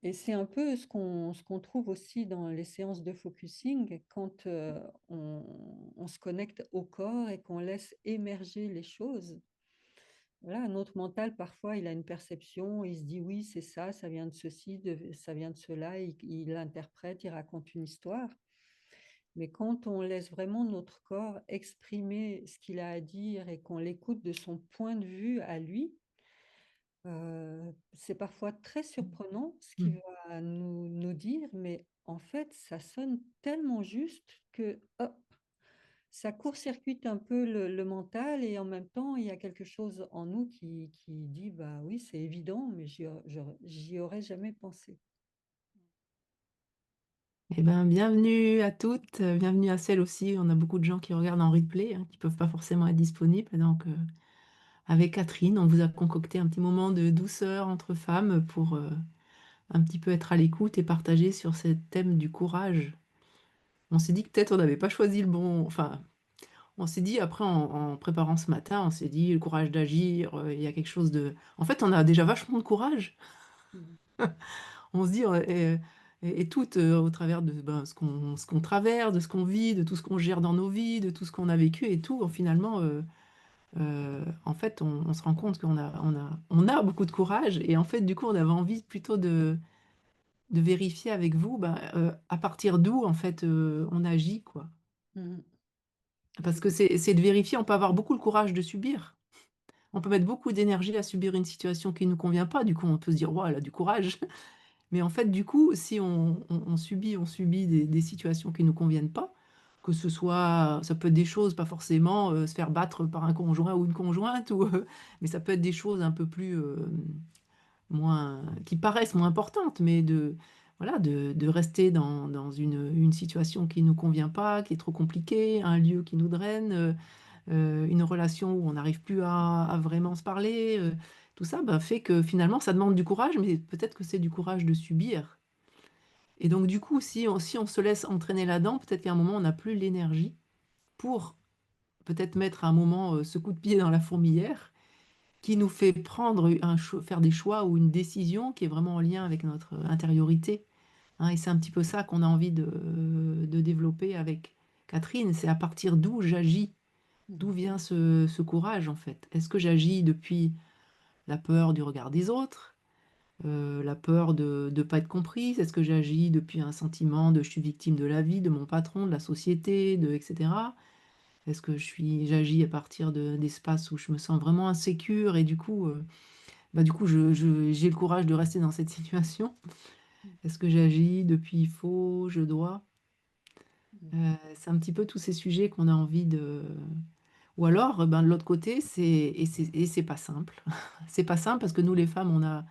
Et c'est un peu ce qu'on trouve aussi dans les séances de focusing quand, on se connecte au corps et qu'on laisse émerger les choses. Voilà, notre mental parfois il a une perception, il se dit: «Oui, c'est ça vient de ceci, ça vient de cela», il interprète, il raconte une histoire. Mais quand on laisse vraiment notre corps exprimer ce qu'il a à dire et qu'on l'écoute de son point de vue à lui, c'est parfois très surprenant ce qu'il Mmh. va nous dire, mais en fait, ça sonne tellement juste que, hop, ça court-circuite un peu le mental et en même temps, il y a quelque chose en nous qui dit: «Bah, oui, c'est évident, mais j'y aurais jamais pensé». Eh ben, bienvenue à toutes, bienvenue à celles aussi, on a beaucoup de gens qui regardent en replay, hein, qui peuvent pas forcément être disponibles donc avec Catherine, on vous a concocté un petit moment de douceur entre femmes pour, un petit peu être à l'écoute et partager sur ce thème du courage. On s'est dit que peut-être on n'avait pas choisi le bon enfin, on s'est dit après en préparant ce matin, on s'est dit: «Le courage d'agir», il y a quelque chose de en fait, on a déjà vachement de courage. Mmh. On se dit, et toutes, au travers de, ben, ce qu'on traverse, de ce qu'on vit, de tout ce qu'on gère dans nos vies, de tout ce qu'on a vécu et tout, finalement, en fait, on se rend compte qu'on a beaucoup de courage et en fait, du coup, on avait envie plutôt de vérifier avec vous, ben, à partir d'où, en fait, on agit, quoi. Mmh. Parce Oui. que c'est de vérifier, on peut avoir beaucoup le courage de subir. On peut mettre beaucoup d'énergie à subir une situation qui ne nous convient pas, du coup, on peut se dire: «Waouh, elle a du courage». Mais en fait, du coup, si on subit des situations qui ne nous conviennent pas, que ce soit ça peut être des choses, pas forcément, se faire battre par un conjoint ou une conjointe ou, mais ça peut être des choses un peu plus, moins qui paraissent moins importantes, mais voilà, de rester dans une situation qui ne nous convient pas, qui est trop compliquée, un lieu qui nous draine, une relation où on n'arrive plus à vraiment se parler, tout ça, bah, fait que finalement ça demande du courage, mais peut-être que c'est du courage de subir et donc du coup, si on se laisse entraîner là-dedans, peut-être qu'à un moment on n'a plus l'énergie pour peut-être mettre à un moment, ce coup de pied dans la fourmilière qui nous fait prendre un cho faire des choix ou une décision qui est vraiment en lien avec notre intériorité, hein et c'est un petit peu ça qu'on a envie de développer avec Catherine. C'est à partir d'où j'agis? Mmh. D'où vient ce courage, en fait? Est-ce que j'agis depuis la peur du regard des autres? La peur de ne pas être comprise? Est-ce que j'agis depuis un sentiment de: «Je suis victime de la vie, de mon patron, de la société, de» et cetera? Est-ce que j'agis à partir d'espaces où je me sens vraiment insécure et du coup, bah, du coup, j'ai le courage de rester dans cette situation? Mmh. Est-ce que j'agis depuis «il faut», «je dois»? Mmh. C'est un petit peu tous ces sujets qu'on a envie de ou alors, ben, de l'autre côté, c'est pas simple. C'est pas simple parce que nous les femmes,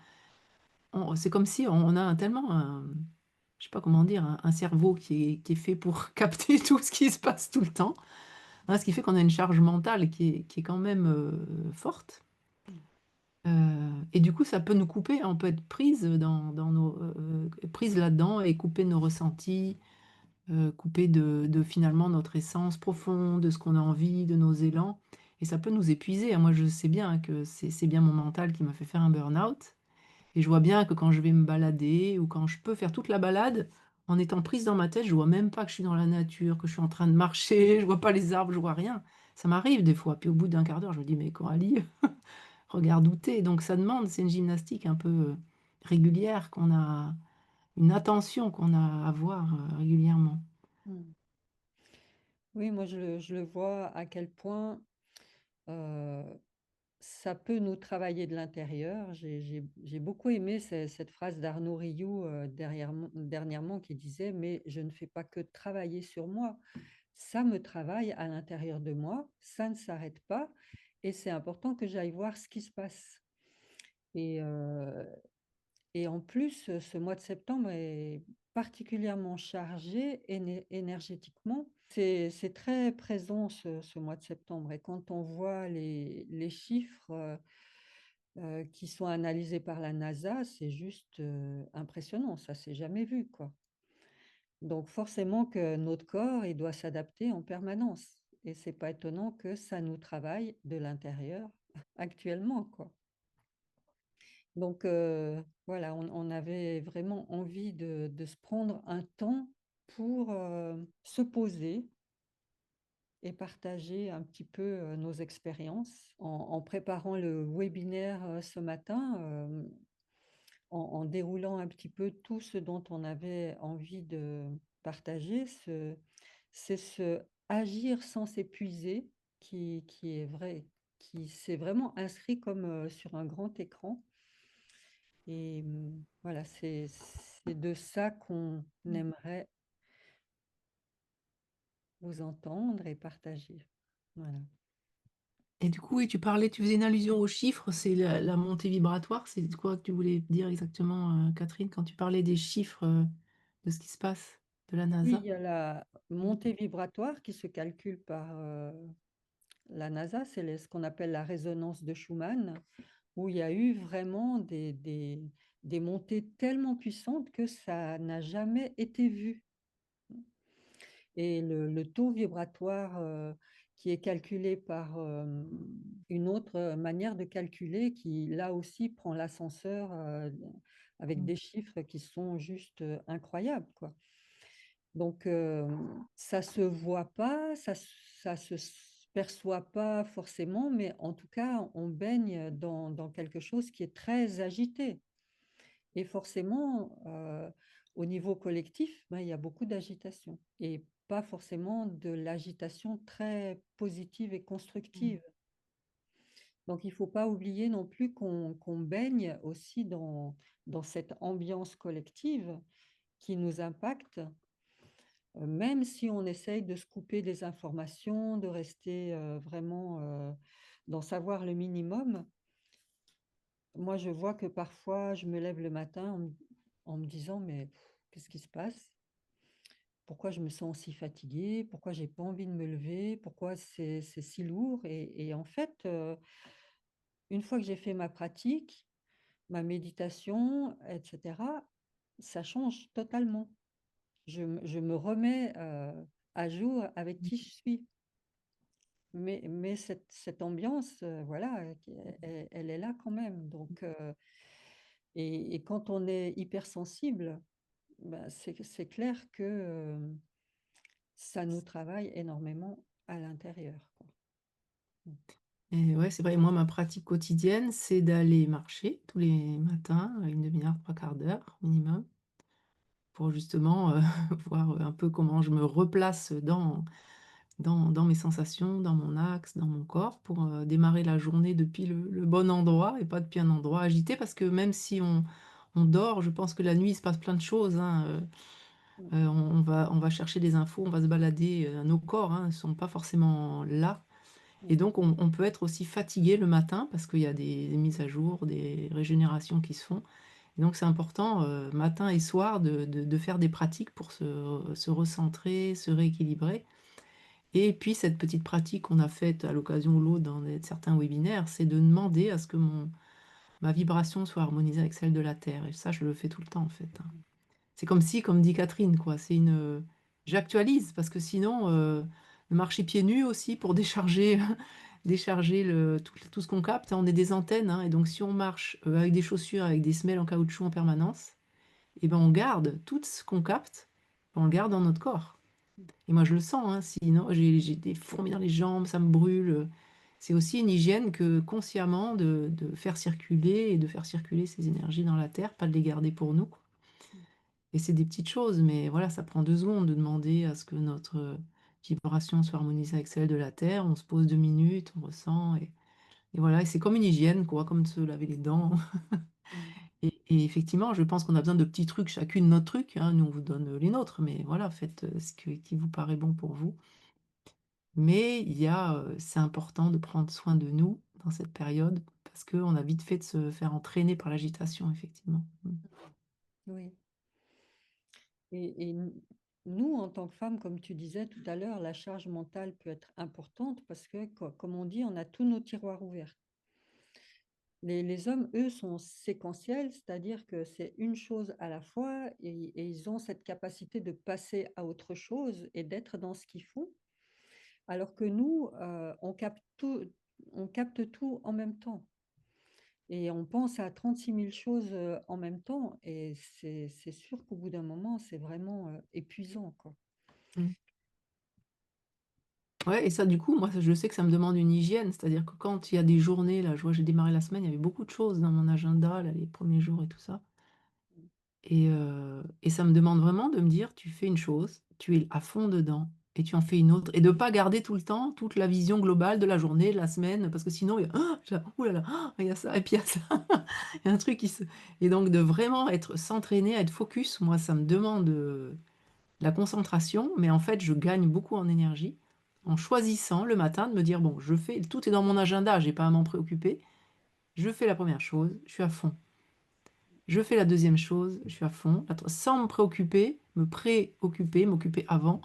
c'est comme si on a tellement je sais pas comment dire, un cerveau qui est fait pour capter tout ce qui se passe tout le temps, hein, ce qui fait qu'on a une charge mentale qui est quand même, forte, Mmh. et du coup ça peut nous couper, hein, on peut être prise dans nos, prise là-dedans et couper nos ressentis, couper de finalement notre essence profonde, de ce qu'on a envie, de nos élans et ça peut nous épuiser, hein. Moi je sais bien que c'est bien mon mental qui m'a fait faire un burn-out. Et je vois bien que quand je vais me balader ou quand je peux faire toute la balade, en étant prise dans ma tête, je vois même pas que je suis dans la nature, que je suis en train de marcher, je vois pas les arbres, je vois rien. Ça m'arrive des fois, puis au bout d'un quart d'heure, je me dis: «Mais Coralie, regarde où tu es». Donc ça demande c'est une gymnastique un peu, régulière qu'on a une attention qu'on a à avoir, régulièrement. Mmh. Oui, moi je le vois à quel point, heu, ça peut nous travailler de l'intérieur. J'ai beaucoup aimé cette phrase d'Arnaud Rioux, dernièrement qui disait: «Mais je ne fais pas que travailler sur moi, ça me travaille à l'intérieur de moi, ça ne s'arrête pas et c'est important que j'aille voir ce qui se passe» et heu et en plus, ce mois de septembre est particulièrement chargé énergétiquement. C'est très présent ce mois de septembre et quand on voit les chiffres, qui sont analysés par la NASA, c'est juste, impressionnant, ça s'est jamais vu, quoi. Donc forcément que notre corps, il doit s'adapter en permanence et c'est pas étonnant que ça nous travaille de l'intérieur actuellement, quoi. Donc voilà, on avait vraiment envie de se prendre un temps pour, se poser et partager un petit peu, nos expériences. En préparant le webinaire, ce matin, en déroulant un petit peu tout ce dont on avait envie de partager, c'est ce agir sans s'épuiser qui est vrai, qui s'est vraiment inscrit comme, sur un grand écran et voilà, c'est de ça qu'on aimerait vous entendre et partager. Voilà. Et du coup, oui, tu parlais, tu faisais une allusion aux chiffres, c'est la montée vibratoire. C'est quoi que tu voulais dire exactement, Catherine, quand tu parlais des chiffres, de ce qui se passe, de la Oui, NASA? il y a la Mmh. montée vibratoire qui se calcule par, la NASA, c'est ce qu'on appelle la résonance de Schumann, où il y a eu vraiment des montées tellement puissantes que ça n'a jamais été vu. Et le taux vibratoire, qui est calculé par, une autre, manière de calculer qui, là aussi, prend l'ascenseur, avec Mmh. des chiffres qui sont juste, incroyables, quoi. Donc ça se voit pas, ça se perçoit pas forcément, mais en tout cas, on baigne dans quelque chose qui est très agité et forcément, au niveau collectif, ben, il y a beaucoup d'agitation et pas forcément de l'agitation très positive et Mmh. constructive. Donc il faut pas oublier non plus qu'on baigne aussi dans cette ambiance collective qui nous impacte. Même si on essaye de se couper des informations, de rester, vraiment, d'en savoir le minimum, moi je vois que parfois je me lève le matin en me disant: «Mais qu'est-ce qui se passe? Pourquoi je me sens si fatiguée? Pourquoi j'ai pas envie de me lever? Pourquoi c'est si lourd?» Et en fait, une fois que j'ai fait ma pratique, ma méditation et cetera, ça change totalement. Je me remets, à jour avec qui je suis. Mais cette ambiance, voilà, qui elle est là quand même donc et quand on est hypersensible, bah, c'est clair que, ça nous travaille énormément à l'intérieur, quoi. Mmh. Et ouais, c'est vrai, moi, ma pratique quotidienne, c'est d'aller marcher tous les matins, 1/2 heure, 3/4 d'heure minimum, pour justement, voir, un peu comment je me replace dans mes sensations, dans mon axe, dans mon corps pour, démarrer la journée depuis le bon endroit et pas depuis un endroit agité. Parce que même si on dort, je pense que la nuit, il se passe plein de choses, hein, Mmh. on va chercher des infos, on va se balader, nos corps, hein, ne sont pas forcément là et Mmh. donc on peut être aussi fatigué le matin parce qu'il y a des mises à jour, des régénérations qui se font et donc c'est important, matin et soir de faire des pratiques pour se recentrer, se rééquilibrer et puis cette petite pratique qu'on a faite à l'occasion ou l'autre dans certains webinaires, c'est de demander à ce que ma vibration soit harmonisée avec celle de la terre et ça, je le fais tout le temps, en fait, hein. C'est comme si, comme dit Catherine, quoi, j'actualise parce que sinon, le marcher pieds nus aussi pour décharger décharger tout ce qu'on capte, hein. On est des antennes, hein et donc si on marche, avec des chaussures, avec des semelles en caoutchouc en permanence et ben, on garde tout ce qu'on capte, on le garde dans notre corps. Et moi, je le sens, hein, sinon j'ai des fourmis dans les jambes, ça me brûle, c'est aussi une hygiène que consciemment de faire circuler et de faire circuler ces énergies dans la terre, pas de les garder pour nous, quoi. Et c'est des petites choses, mais voilà, ça prend 2 secondes de demander à ce que notre, vibration soit harmonisée avec celle de la terre. On se pose 2 minutes, on ressent et voilà et c'est comme une hygiène, quoi, comme se laver les dents. Mmh. Et effectivement, je pense qu'on a besoin de petits trucs, chacune notre truc, hein. Nous, on vous donne, les nôtres, mais voilà, faites, qui vous paraît bon pour vous. Mais c'est important de prendre soin de nous dans cette période parce qu'on a vite fait de se faire entraîner par l'agitation, effectivement. Mmh. Oui et nous, en tant que femmes, comme tu disais tout à l'heure, la charge mentale peut être importante parce que comme on dit, on a tous nos tiroirs ouverts. Les hommes, eux, sont séquentiels, c'est-à-dire que c'est une chose à la fois et ils ont cette capacité de passer à autre chose et d'être dans ce qu'ils font. Alors que nous, on capte tout en même temps et on pense à 36 000 choses en même temps, et c'est sûr qu'au bout d'un moment, c'est vraiment épuisant, quoi. Mmh. Ouais et ça du coup, moi, ça je sais que ça me demande une hygiène, c'est-à-dire que quand il y a des journées là, je vois, j'ai démarré la semaine, il y avait beaucoup de choses dans mon agenda là, les premiers jours et tout ça et ça me demande vraiment de me dire: «Tu fais une chose, tu es à fond dedans et tu en fais une autre» et de pas garder tout le temps toute la vision globale de la journée, de la semaine, parce que sinon il y a: «Ouh là là, il y a ça et puis il y a ça». Il y a un truc qui se et donc de vraiment être s'entraîner à être focus, moi ça me demande, la concentration, mais en fait, je gagne beaucoup en énergie en choisissant le matin de me dire: «Bon, je fais tout est dans mon agenda, j'ai pas à m'en préoccuper. Je fais la première chose, je suis à fond. Je fais la deuxième chose, je suis à fond. La tro sans me préoccuper, me préoccuper, m'occuper avant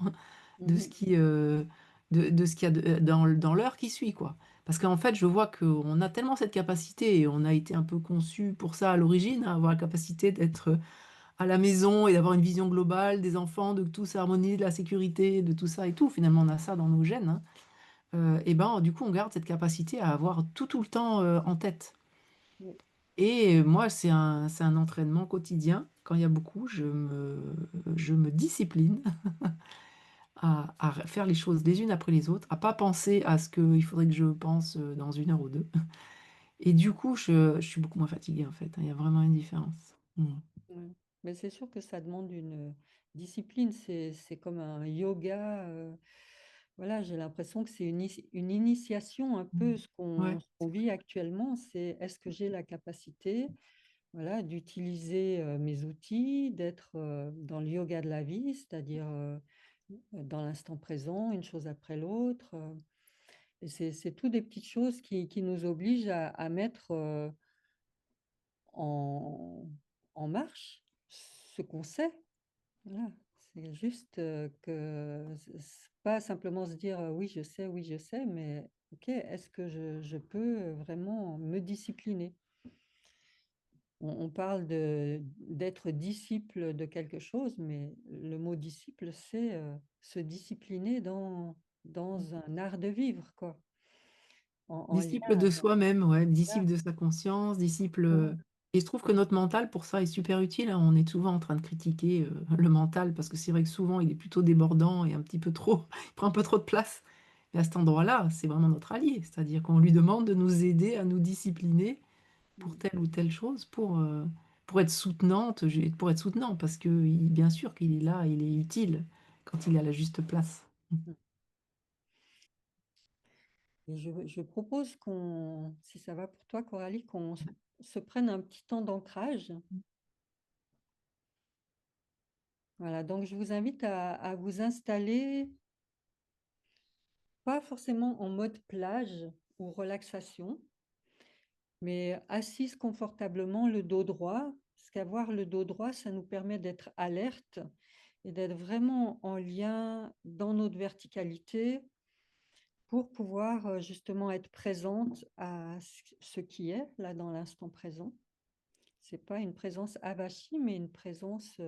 de ce Mhm. qui, de ce qu'il y a dans l'heure qui suit, quoi. Parce qu'en fait, je vois qu'on a tellement cette capacité et on a été un peu conçus pour ça à l'origine, hein, avoir la capacité d'être, à la maison et d'avoir une vision globale des enfants, de tout s'harmonier, de la sécurité, de tout ça et tout. Finalement, on a ça dans nos gènes, hein. Et ben, du coup, on garde cette capacité à avoir tout, tout le temps, en tête. Oui, Et moi, c'est un entraînement quotidien. Quand il y a beaucoup, je me discipline à faire les choses les unes après les autres, à pas penser à ce qu'il faudrait que je pense, dans 1 heure ou 2. Et du coup, je suis beaucoup moins fatiguée, en fait, hein. Il y a vraiment une différence. Mmh. oui. Mais c'est sûr que ça demande une discipline. C'est comme un yoga. Voilà, j'ai l'impression que c'est une initiation un Mmh. peu Ouais, ce qu'on vit actuellement. C'est est-ce que j'ai la capacité, voilà, d'utiliser mes outils, d'être dans le yoga de la vie, c'est-à-dire dans l'instant présent, une chose après l'autre. Et c'est tout des petites choses qui nous obligent à mettre en, en marche ce qu'on sait. Voilà. C'est juste que c'est pas simplement se dire oui, je sais, mais ok, est-ce que je peux vraiment me discipliner? On parle d'être disciple de quelque chose, mais le mot disciple, c'est se discipliner dans un art de vivre, quoi, en lien disciple de avec soi-même, ouais, ça. disciple de sa conscience, disciple, Voilà. et je trouve que notre mental pour ça est super utile, hein. On est souvent en train de critiquer, le mental parce que c'est vrai que souvent il est plutôt débordant et un petit peu trop il prend un peu trop de place. Et à cet endroit-là, c'est vraiment notre allié, c'est-à-dire qu'on lui demande de nous aider à nous discipliner pour Mm, telle ou telle chose, pour être soutenante, pour être soutenant parce que bien sûr qu'il est là, il est utile quand il est à la juste place. mm. Et je propose qu'on, si ça va pour toi, Coralie, qu'on se prenne un petit temps d'ancrage. Voilà, donc je vous invite à vous installer, pas forcément en mode plage ou relaxation, mais assise confortablement, le dos droit, parce qu'avoir le dos droit, ça nous permet d'être alerte et d'être vraiment en lien dans notre verticalité pour pouvoir justement être présente à ce qui est là dans l'instant présent. C'est pas une présence avachie, mais une présence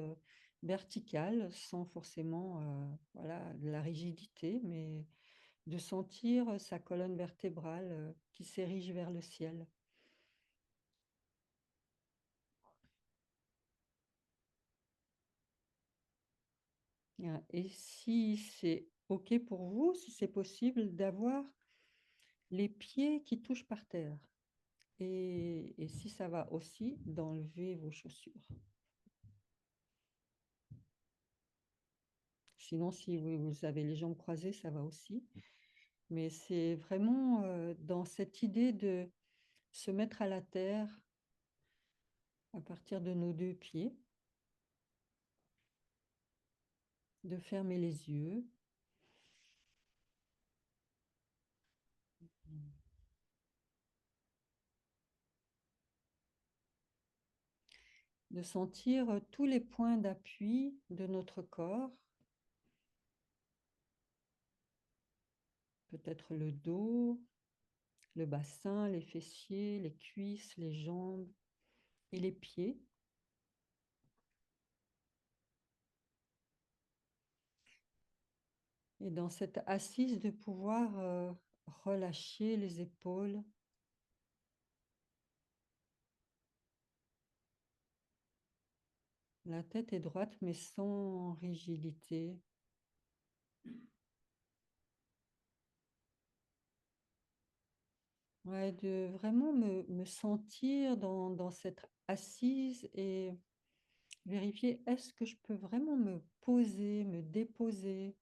verticale, sans forcément voilà, de la rigidité, mais de sentir sa colonne vertébrale qui s'érige vers le ciel. Et si c'est OK pour vous, si c'est possible, d'avoir les pieds qui touchent par terre. Et si ça va aussi, d'enlever vos chaussures. Sinon, si vous avez les jambes croisées, ça va aussi. Mais c'est vraiment dans cette idée de se mettre à la terre à partir de nos 2 pieds, de fermer les yeux, de sentir tous les points d'appui de notre corps, peut-être le dos, le bassin, les fessiers, les cuisses, les jambes et les pieds. Et dans cette assise, de pouvoir relâcher les épaules, La tête est droite, mais sans rigidité. Ouais, de vraiment me sentir dans cette assise et vérifier, est-ce que je peux vraiment me poser, me déposer?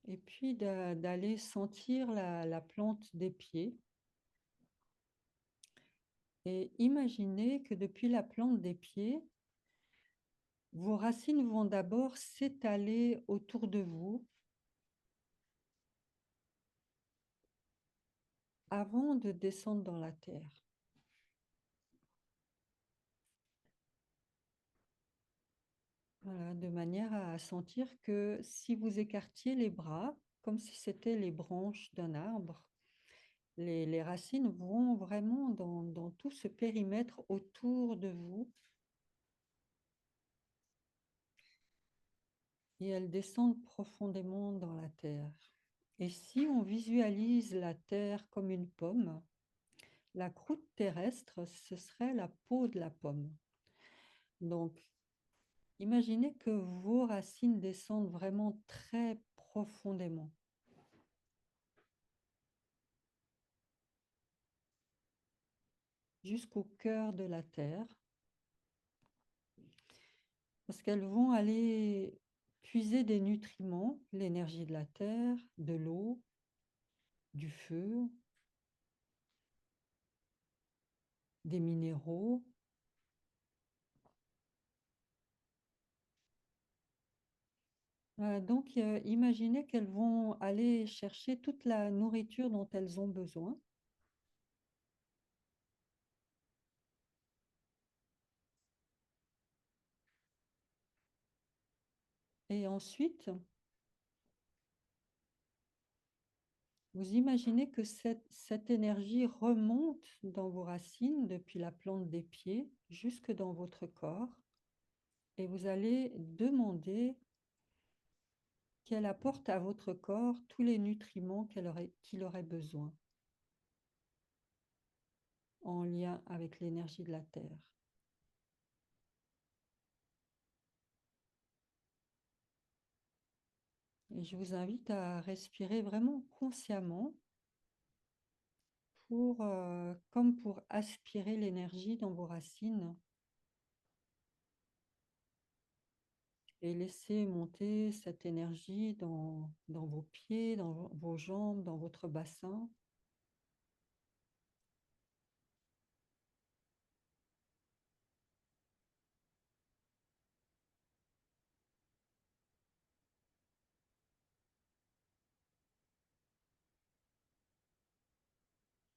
Et puis d'aller sentir la plante des pieds et imaginer que depuis la plante des pieds, vos racines vont d'abord s'étaler autour de vous avant de descendre dans la terre. Voilà, de manière à sentir que si vous écartiez les bras, comme si c'était les branches d'un arbre, les racines vont vraiment dans tout ce périmètre autour de vous et elles descendent profondément dans la terre. Et si on visualise la terre comme une pomme, la croûte terrestre, ce serait la peau de la pomme. Donc, imaginez que vos racines descendent vraiment très profondément, jusqu'au cœur de la terre, parce qu'elles vont aller puiser des nutriments, l'énergie de la terre, de l'eau, du feu, des minéraux. Donc, imaginez qu'elles vont aller chercher toute la nourriture dont elles ont besoin. Et ensuite, vous imaginez que cette énergie remonte dans vos racines depuis la plante des pieds jusque dans votre corps. Et vous allez demander qu'elle apporte à votre corps tous les nutriments qu'il aurait besoin en lien avec l'énergie de la terre. Et je vous invite à respirer vraiment consciemment comme pour aspirer l'énergie dans vos racines et laisser monter cette énergie dans vos pieds, dans vos jambes, dans votre bassin.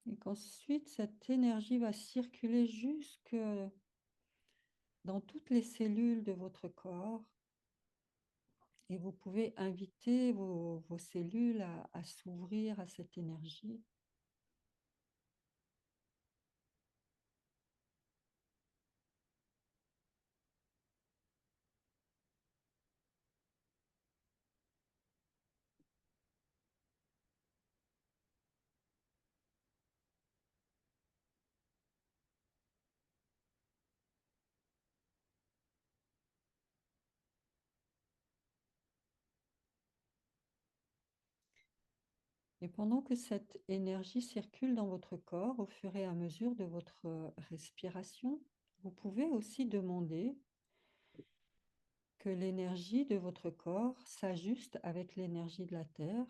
Et qu'ensuite, cette énergie va circuler jusque dans toutes les cellules de votre corps. Et vous pouvez inviter vos cellules à s'ouvrir à cette énergie. Et pendant que cette énergie circule dans votre corps, au fur et à mesure de votre respiration, vous pouvez aussi demander que l'énergie de votre corps s'ajuste avec l'énergie de la Terre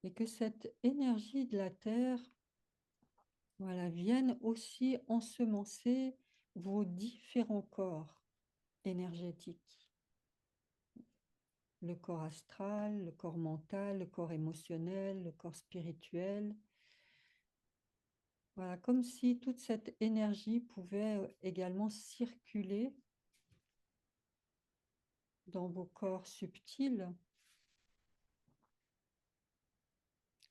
et que cette énergie de la Terre, voilà, vienne aussi ensemencer vos différents corps énergétiques. Le corps astral, le corps mental, le corps émotionnel, le corps spirituel. Voilà, comme si toute cette énergie pouvait également circuler dans vos corps subtils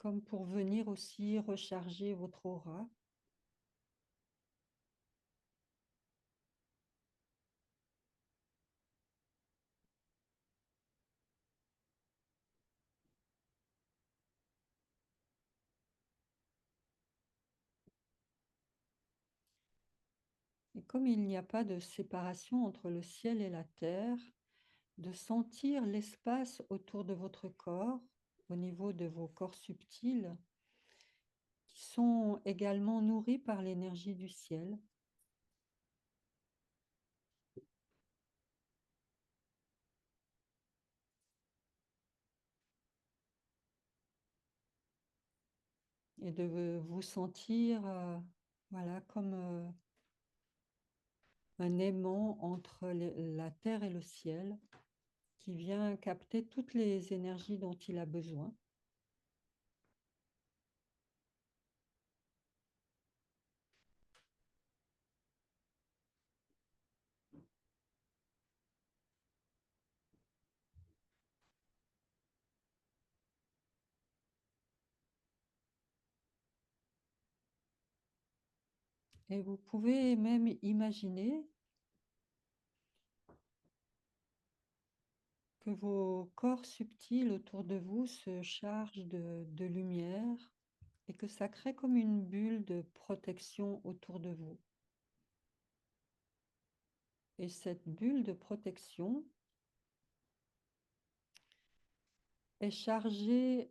comme pour venir aussi recharger votre aura. Et comme il n'y a pas de séparation entre le ciel et la terre, de sentir l'espace autour de votre corps, au niveau de vos corps subtils, qui sont également nourris par l'énergie du ciel. Et de vous sentir voilà, comme un aimant entre la terre et le ciel qui vient capter toutes les énergies dont il a besoin. Et vous pouvez même imaginer que vos corps subtils autour de vous se chargent de lumière et que ça crée comme une bulle de protection autour de vous. Et cette bulle de protection est chargée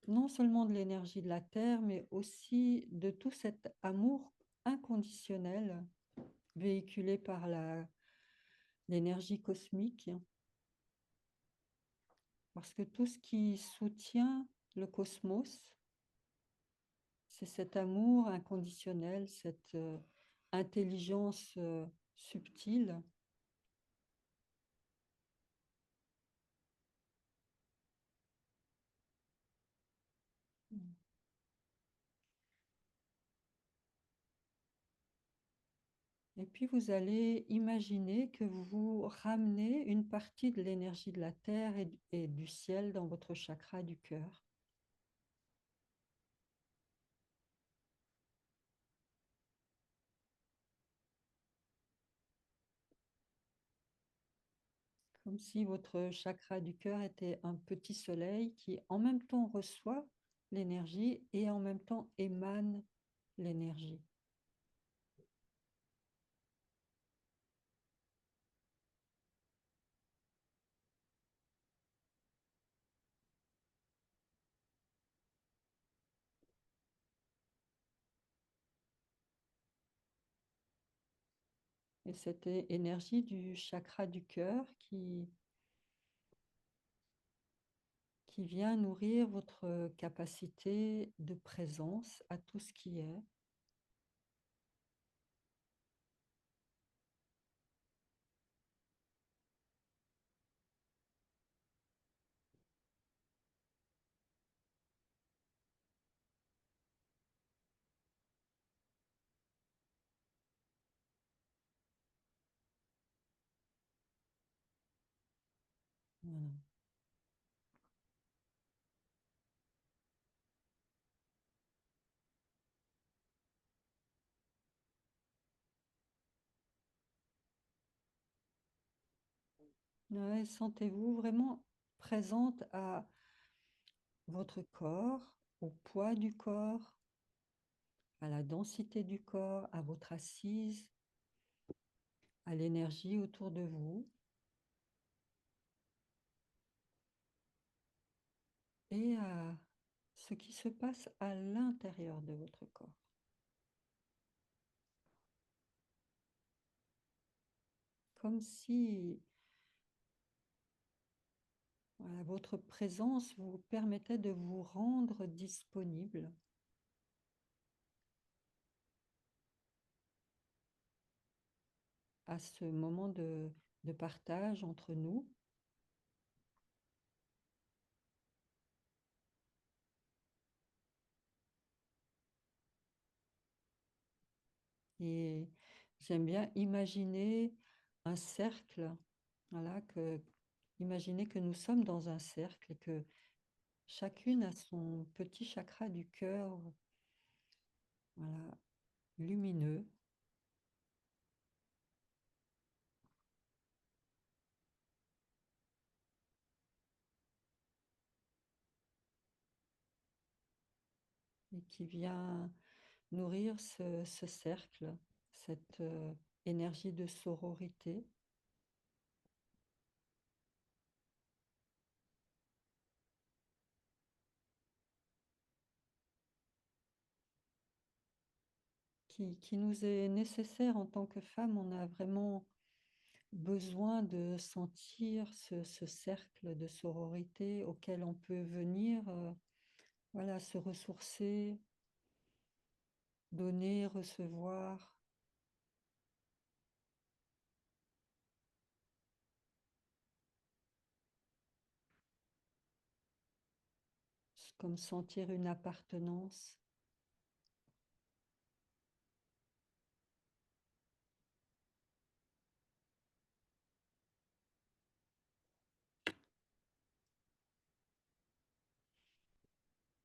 non seulement de l'énergie de la Terre, mais aussi de tout cet amour inconditionnel véhiculé par l'énergie cosmique. Parce que tout ce qui soutient le cosmos, c'est cet amour inconditionnel, cette intelligence subtile. Et puis vous allez imaginer que vous ramenez une partie de l'énergie de la terre et du ciel dans votre chakra du cœur. Comme si votre chakra du cœur était un petit soleil qui en même temps reçoit l'énergie et en même temps émane l'énergie. Et cette énergie du chakra du cœur qui vient nourrir votre capacité de présence à tout ce qui est, voilà. Ouais, sentez-vous vraiment présente à votre corps, au poids du corps, à la densité du corps, à votre assise, à l'énergie autour de vous et à ce qui se passe à l'intérieur de votre corps. Comme si voilà, votre présence vous permettait de vous rendre disponible à ce moment de partage entre nous. Et j'aime bien imaginer un cercle, voilà, imaginez que nous sommes dans un cercle et que chacune a son petit chakra du cœur, voilà, lumineux, et qui vient nourrir ce cercle, cette énergie de sororité. Qui nous est nécessaire en tant que femme. On a vraiment besoin de sentir ce cercle de sororité auquel on peut venir, voilà, se ressourcer, donner, recevoir, comme sentir une appartenance.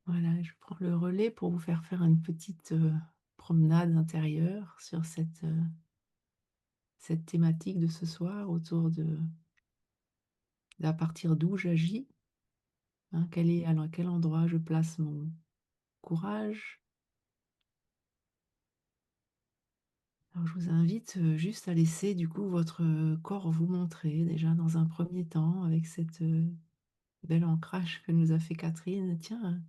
Voilà, je prends le relais pour vous faire une petite, promenade intérieure sur cette thématique de ce soir autour d'à partir d'où j'agis, hein, à quel endroit je place mon courage. Alors je vous invite, juste à laisser du coup votre, corps vous montrer déjà dans un premier temps avec cette, bel ancrage que nous a fait Catherine. Tiens,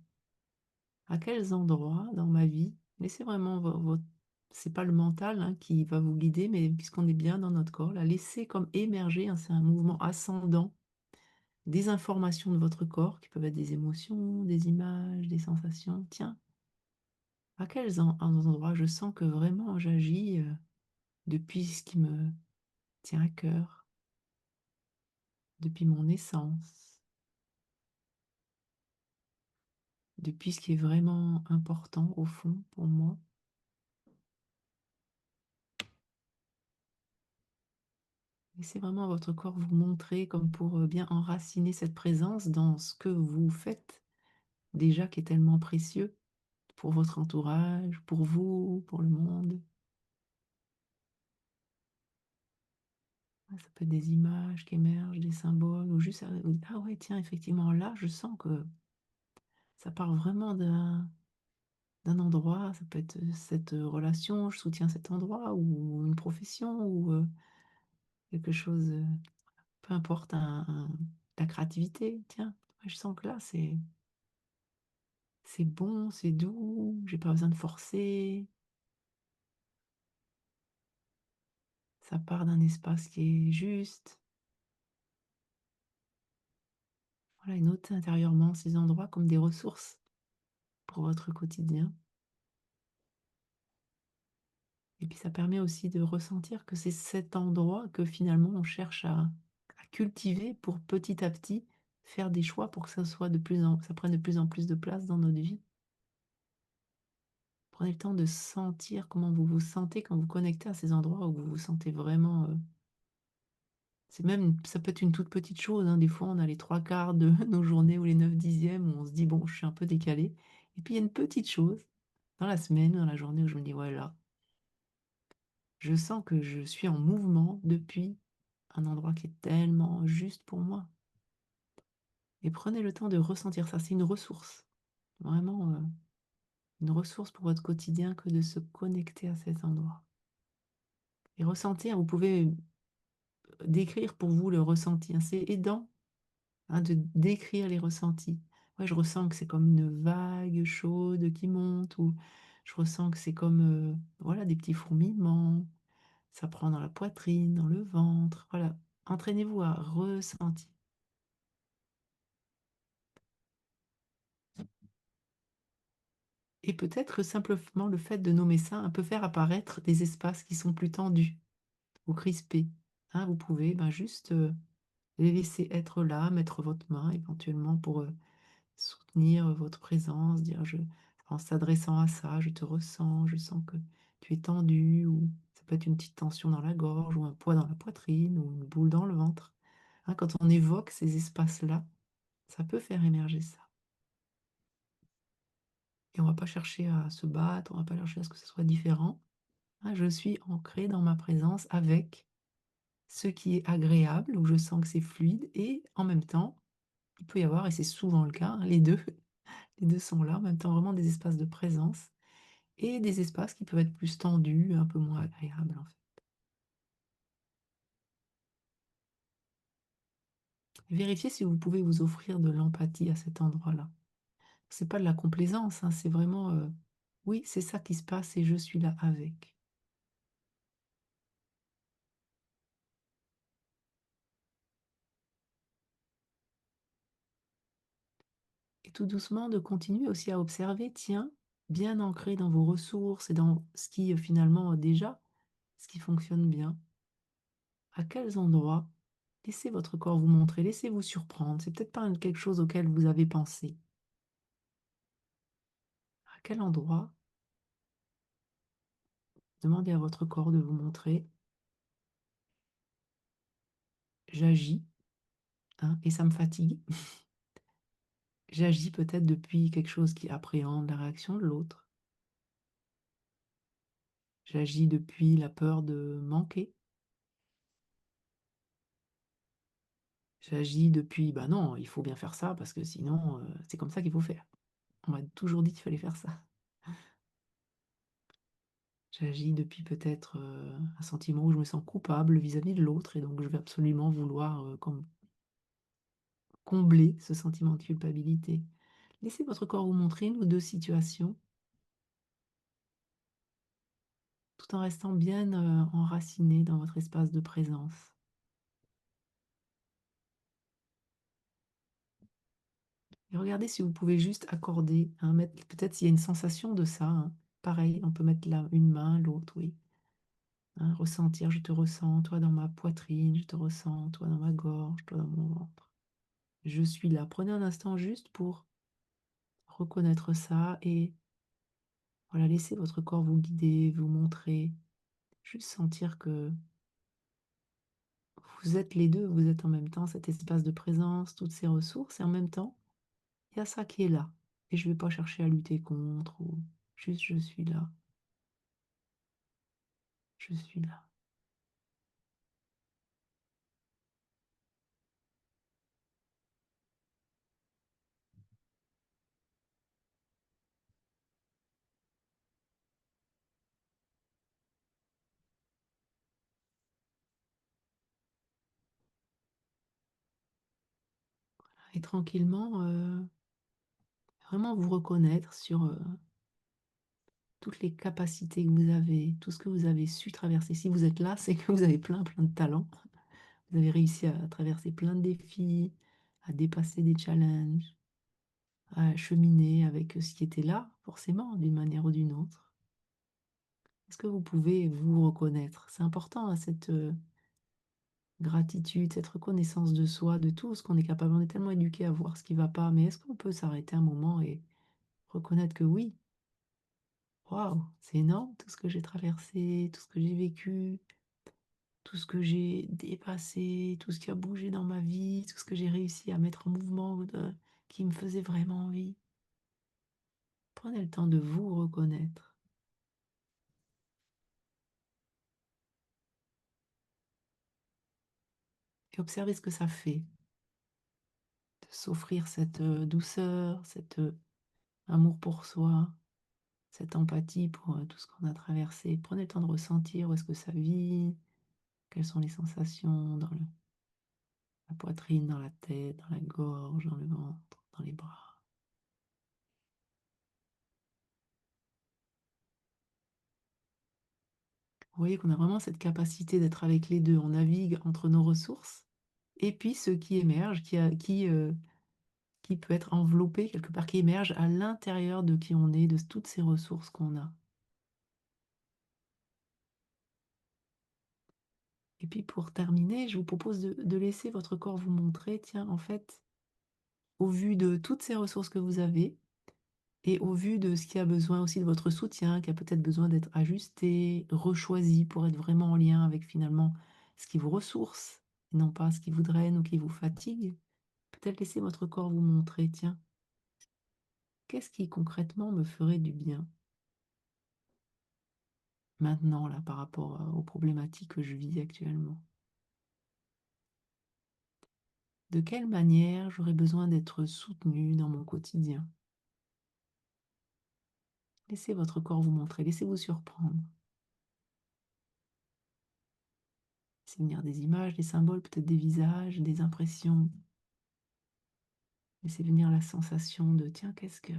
à quels endroits dans ma vie laissez vraiment votre c'est pas le mental, hein, qui va vous guider, mais puisqu'on est bien dans notre corps, là, laissez comme émerger, hein, c'est un mouvement ascendant, des informations de votre corps qui peuvent être des émotions, des images, des sensations. Tiens, à quels endroits je sens que vraiment j'agis, depuis ce qui me tient à cœur, depuis mon naissance, depuis ce qui est vraiment important au fond pour moi. Laissez vraiment votre corps vous montrer comme pour, bien enraciner cette présence dans ce que vous faites déjà qui est tellement précieux pour votre entourage, pour vous, pour le monde. Ouais, ça peut être des images qui émergent, des symboles ou juste, vous dites: «Ah ouais, tiens, effectivement, là, je sens que ça part vraiment d'un endroit». Ça peut être, cette, relation, je soutiens cet endroit ou une profession ou, quelque chose, peu importe, la créativité. Tiens, ouais, je sens que là, c'est bon, c'est doux, j'ai pas besoin de forcer. Ça part d'un espace qui est juste. Voilà, et notez intérieurement ces endroits comme des ressources pour votre quotidien. Et puis ça permet aussi de ressentir que c'est cet endroit que finalement on cherche à cultiver pour petit à petit faire des choix pour que ça prenne de plus en plus de place dans notre vie. Prenez le temps de sentir comment vous vous sentez quand vous connectez à ces endroits où vous vous sentez vraiment, c'est même ça peut être une toute petite chose, hein. Des fois, on a les 3/4 de nos journées ou les 9/10 où on se dit: «Bon, je suis un peu décalé». Et puis il y a une petite chose dans la semaine ou dans la journée où je me dis: «Ouais, là, je sens que je suis en mouvement depuis un endroit qui est tellement juste pour moi». Et prenez le temps de ressentir ça, c'est une ressource, vraiment, une ressource pour votre quotidien que de se connecter à cet endroit. Et ressentir, vous pouvez décrire pour vous le ressenti, hein. C'est aidant, hein, de décrire les ressentis. Ouais, je ressens que c'est comme une vague chaude qui monte ou je ressens que c'est comme, voilà, des petits fourmillements, ça prend dans la poitrine, dans le ventre, voilà. Entraînez-vous à ressentir et peut-être simplement le fait de nommer ça, peut faire apparaître des espaces qui sont plus tendus ou crispés, hein. Vous pouvez, ben, juste, les laisser être là, mettre votre main éventuellement pour, soutenir, votre présence, dire je en s'adressant à ça: «Je te ressens, je sens que tu es tendu» ou ça peut être une petite tension dans la gorge ou un poids dans la poitrine ou une boule dans le ventre. Hein, quand on évoque ces espaces-là, ça peut faire émerger ça. et on va pas chercher à se battre, on va pas chercher à ce que ce soit différent. Ah, je suis ancrée dans ma présence avec ce qui est agréable, où je sens que c'est fluide et en même temps, il peut y avoir, et c'est souvent le cas, hein, les 2, les 2 sont là, en même temps, vraiment des espaces de présence et des espaces qui peuvent être plus tendus, un peu moins agréables, en fait. Vérifiez si vous pouvez vous offrir de l'empathie à cet endroit-là. C'est pas de la complaisance, hein, c'est vraiment, oui, c'est ça qui se passe et je suis là avec. Et tout doucement de continuer aussi à observer, tiens, bien ancré dans vos ressources et dans ce qui, finalement, déjà, ce qui fonctionne bien. À quels endroits? Laissez votre corps vous montrer, laissez-vous surprendre. C'est peut-être pas quelque chose auquel vous avez pensé. À quel endroit? Demandez à votre corps de vous montrer. J'agis, hein, et ça me fatigue. J'agis peut-être depuis quelque chose qui appréhende la réaction de l'autre. J'agis depuis la peur de manquer. J'agis depuis, bah non, il faut bien faire ça parce que sinon, c'est comme ça qu'il faut faire. On m'a toujours dit qu'il fallait faire ça. J'agis depuis peut-être, un sentiment où je me sens coupable vis-à-vis de l'autre et donc je vais absolument vouloir, combler ce sentiment de culpabilité. Laissez votre corps vous montrer une ou 2 situations, tout en restant bien, enraciné dans votre espace de présence. Et regardez si vous pouvez juste accorder, hein, mettre peut-être s'il y a une sensation de ça, hein, pareil, on peut mettre la une main, l'autre, oui, hein, ressentir: «Je te ressens, toi dans ma poitrine, je te ressens, toi dans ma gorge, toi dans mon ventre. Je suis là». Prenez un instant juste pour reconnaître ça et voilà, laissez votre corps vous guider, vous montrer, juste sentir que vous êtes les 2, vous êtes en même temps cet espace de présence, toutes ces ressources et en même temps, il y a ça qui est là et je vais pas chercher à lutter contre ou juste je suis là, je suis là. Et tranquillement, vraiment vous reconnaître sur, toutes les capacités que vous avez, tout ce que vous avez su traverser. Si vous êtes là, c'est que vous avez plein, plein de talents. Vous avez réussi à traverser plein de défis, à dépasser des challenges, à cheminer avec, ce qui était là, forcément, d'une manière ou d'une autre. Est-ce que vous pouvez vous reconnaître? C'est important, hein, cette, gratitude, cette reconnaissance de soi, de tout ce qu'on est capable. On est tellement éduqué à voir ce qui va pas, mais est-ce qu'on peut s'arrêter un moment et reconnaître que oui, waouh, c'est énorme tout ce que j'ai traversé, tout ce que j'ai vécu, tout ce que j'ai dépassé, tout ce qui a bougé dans ma vie, tout ce que j'ai réussi à mettre en mouvement, qui me faisait vraiment envie. Prenez le temps de vous reconnaître et observez ce que ça fait de s'offrir cette, douceur, cet, amour pour soi, cette empathie pour, tout ce qu'on a traversé. Prenez le temps de ressentir où est-ce que ça vit, quelles sont les sensations dans la poitrine, dans la tête, dans la gorge, dans le ventre, dans les bras. Vous voyez qu'on a vraiment cette capacité d'être avec les 2. On navigue entre nos ressources et puis ce qui émerge, qui peut être enveloppé quelque part, qui émerge à l'intérieur de qui on est, de toutes ces ressources qu'on a. Et puis pour terminer, je vous propose de laisser votre corps vous montrer, tiens, en fait, au vu de toutes ces ressources que vous avez et au vu de ce qui a besoin aussi de votre soutien, qui a peut-être besoin d'être ajusté, rechoisi pour être vraiment en lien avec finalement ce qui vous ressource, et non pas ce qui vous draine ou qui vous fatigue. Peut-être laisser votre corps vous montrer, tiens, Qu'est-ce qui concrètement me ferait du bien maintenant, là, par rapport aux problématiques que je vis actuellement? De quelle manière j'aurais besoin d'être soutenue dans mon quotidien? Laissez votre corps vous montrer, laissez-vous surprendre. Laissez venir des images, des symboles, peut-être des visages, des impressions. Laissez venir la sensation de tiens, qu'est-ce qui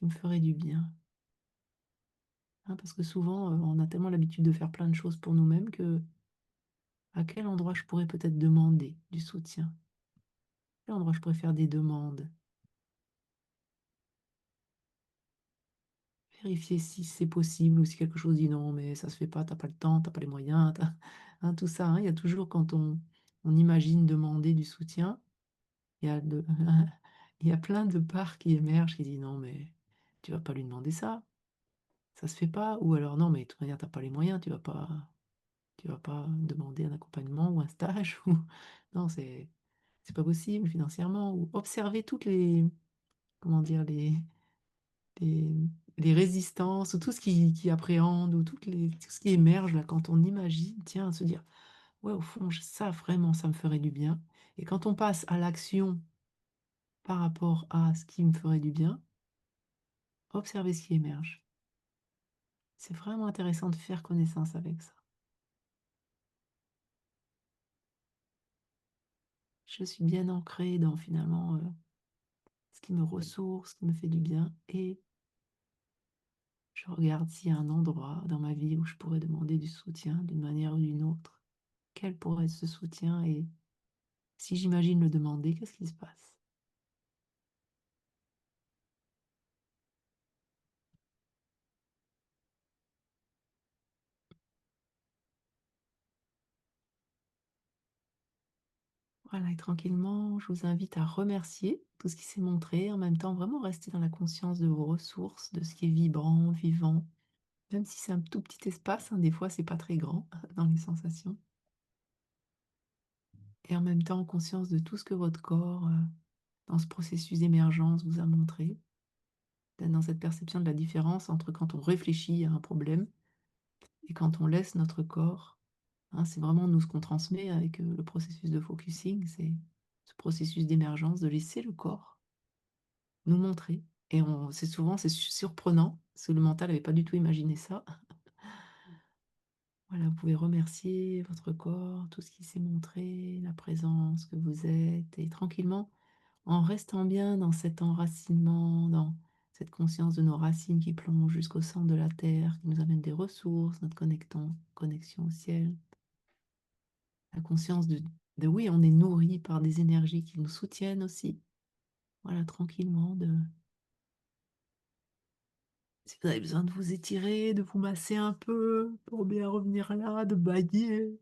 me ferait du bien? Hein, parce que souvent, on a tellement l'habitude de faire plein de choses pour nous-mêmes que à quel endroit je pourrais peut-être demander du soutien? À quel endroit je pourrais faire des demandes? Vérifier si c'est possible ou si quelque chose dit: «Non, mais ça se fait pas, t'as pas le temps, t'as pas les moyens, tu hein, tout ça, hein. Il y a toujours quand on imagine demander du soutien, il y a de il y a plein de parts qui émergent qui disent: «Non, mais tu vas pas lui demander ça, ça se fait pas» ou alors: «Non, mais de toute manière, tu pas les moyens, tu vas pas demander un accompagnement ou un stage ou non, c'est pas possible financièrement» ou observer toutes les comment dire? Les les résistances ou tout ce qui appréhende ou tout ce qui émerge là quand on imagine, tiens, se dire: «Ouais, au fond, j ça vraiment, ça me ferait du bien» et quand on passe à l'action par rapport à ce qui me ferait du bien, observer ce qui émerge. C'est vraiment intéressant de faire connaissance avec ça. Je suis bien ancrée dans finalement, ce qui me ressource, ce qui me fait du bien et je regarde s'il y a un endroit dans ma vie où je pourrais demander du soutien d'une manière ou d'une autre. Quel pourrait être ce soutien et si j'imagine le demander, qu'est-ce qui se passe? Voilà et tranquillement, je vous invite à remercier tout ce qui s'est montré, en même temps vraiment rester dans la conscience de vos ressources, de ce qui est vibrant, vivant, même si c'est un tout petit espace, hein, des fois c'est pas très grand dans les sensations et en même temps conscience de tout ce que votre corps, dans ce processus d'émergence vous a montré, d'être dans cette perception de la différence entre quand on réfléchit à un problème et quand on laisse notre corps. Hein, c'est vraiment nous ce qu'on transmet avec, le processus de focusing, c'est ce processus d'émergence, de laisser le corps nous montrer et on c'est souvent c'est surprenant, parce que le mental avait pas du tout imaginé ça. Voilà, vous pouvez remercier votre corps, tout ce qui s'est montré, la présence que vous êtes et tranquillement, en restant bien dans cet enracinement, dans cette conscience de nos racines qui plongent jusqu'au centre de la terre, qui nous amènent des ressources, notre connexion au ciel. La conscience de oui, on est nourri par des énergies qui nous soutiennent aussi. Voilà, tranquillement, de si vous avez besoin de vous étirer, de vous masser un peu pour bien revenir là, de bailler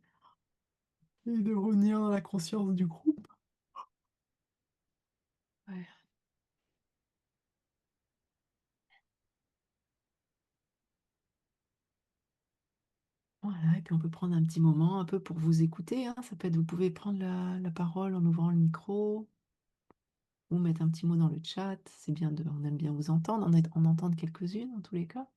et de revenir dans la conscience du groupe. Ouais. Voilà, et puis on peut prendre un petit moment un peu pour vous écouter, hein. Ça peut être vous pouvez prendre la parole en ouvrant le micro ou mettre un petit mot dans le chat. C'est bien de on aime bien vous entendre, en entendre quelques-unes en tous les cas. En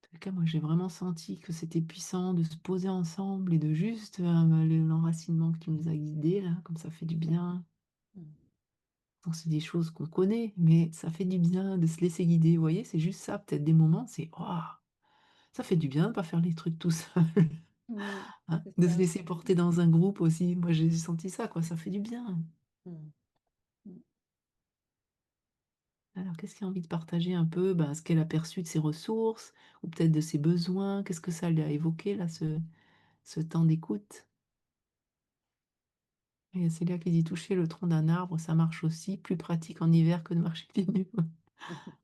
tous les cas, moi, j'ai vraiment senti que c'était puissant de se poser ensemble et de juste, l'enracinement que tu nous as guidés là, comme ça fait du bien. Mmh. Bon, c'est des choses qu'on connaît, mais ça fait du bien de se laisser guider, vous voyez? C'est juste ça, peut-être des moments, c'est: «Waouh, ça fait du bien de pas faire les trucs tout seul», Oui, hein? c'est De se ça. laisser porter dans un groupe aussi. Moi, j'ai senti ça, quoi, ça fait du bien. Mmh. Mmh. Alors, qu'est-ce qui a envie de partager un peu, ben, ce qu'elle a perçu de ses ressources ou peut-être de ses besoins? Qu'est-ce que ça lui a évoqué là, ce temps d'écoute? Et il y a Célia qui dit: «Toucher le tronc d'un arbre, ça marche aussi, plus pratique en hiver que de marcher pieds nus».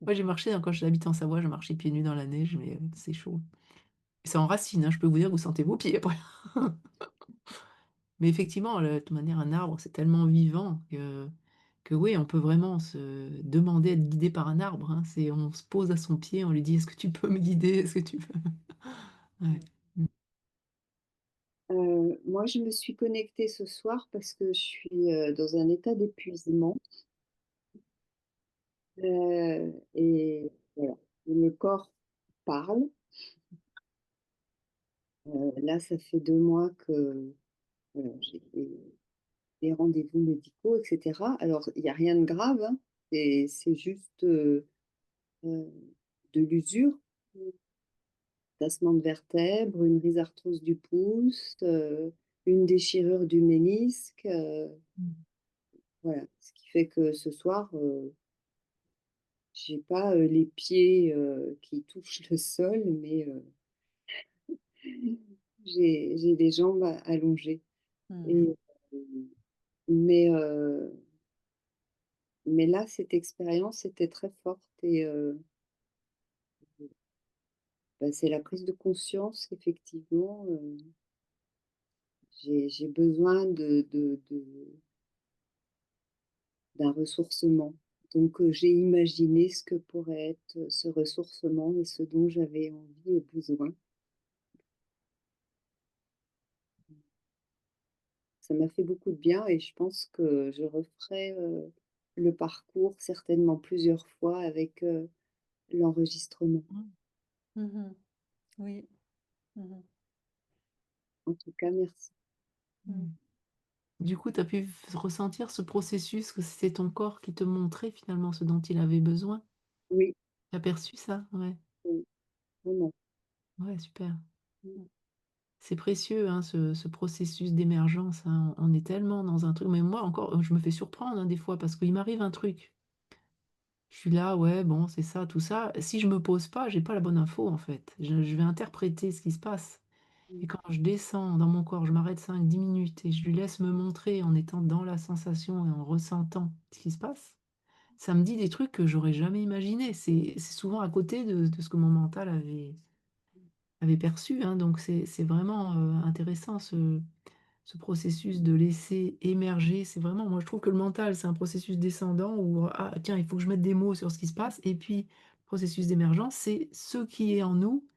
Moi, j'ai marché, hein, quand j'habite en Savoie, je marchais pieds nus dans la neige, mais c'est chaud. Ça enracine, hein, je peux vous dire, vous sentez vos pieds après. Mais effectivement, de toute manière, un arbre, c'est tellement vivant que oui, on peut vraiment se demander à être guidé par un arbre, hein. C'est on se pose à son pied, on lui dit: «Est-ce que tu peux me guider? Est-ce que tu peux?» Ouais. Mmh. Mmh. Moi, je me suis connectée ce soir parce que je suis, dans un état d'épuisement, et voilà, le corps parle. Là, ça fait 2 mois que, voilà, j'ai des rendez-vous médicaux et cetera. Alors, il y a rien de grave, hein, c'est juste, heu, de l'usure, tassement de vertèbres, une rhizarthrose du pouce, une déchirure du ménisque, Mmh. voilà. Ce qui fait que ce soir, j'ai pas, les pieds, qui touchent le sol, mais, j'ai les jambes allongées Mmh. et mais, mais là, cette expérience était très forte et bah, c'est la prise de conscience qu'effectivement, j'ai besoin d'un ressourcement. Donc, j'ai imaginé ce que pourrait être, ce ressourcement et ce dont j'avais envie et besoin. Ça m'a fait beaucoup de bien et je pense que je referai, le parcours certainement plusieurs fois avec, l'enregistrement. Mmh. Mmh. Oui. Mmh. En tout cas, merci. Mmh. Mmh. Du coup, tu as pu ressentir ce processus, que c'était ton corps qui te montrait finalement ce dont il avait besoin? Oui, Tu as perçu ça? Ouais. oui, vraiment. Ouais, super. Mmh. Mmh. C'est précieux, hein, ce processus d'émergence, hein. On est tellement dans un truc, mais moi encore, je me fais surprendre, hein, des fois parce qu'il m'arrive un truc. Je suis là: «Ouais, bon, c'est ça, tout ça». Si je me pose pas, j'ai pas la bonne info, en fait. Je vais interpréter ce qui se passe Mmh. et quand je descends dans mon corps, je m'arrête 5-10 minutes et je lui laisse me montrer en étant dans la sensation et en ressentant ce qui se passe, ça me dit des trucs que j'aurais jamais imaginés. C'est souvent à côté de ce que mon mental avait perçu, hein, donc c'est vraiment, intéressant ce processus de laisser émerger. C'est vraiment, moi je trouve que le mental, c'est un processus descendant où, ah tiens, il faut que je mette des mots sur ce qui se passe, et puis processus d'émergence, c'est ce qui est en nous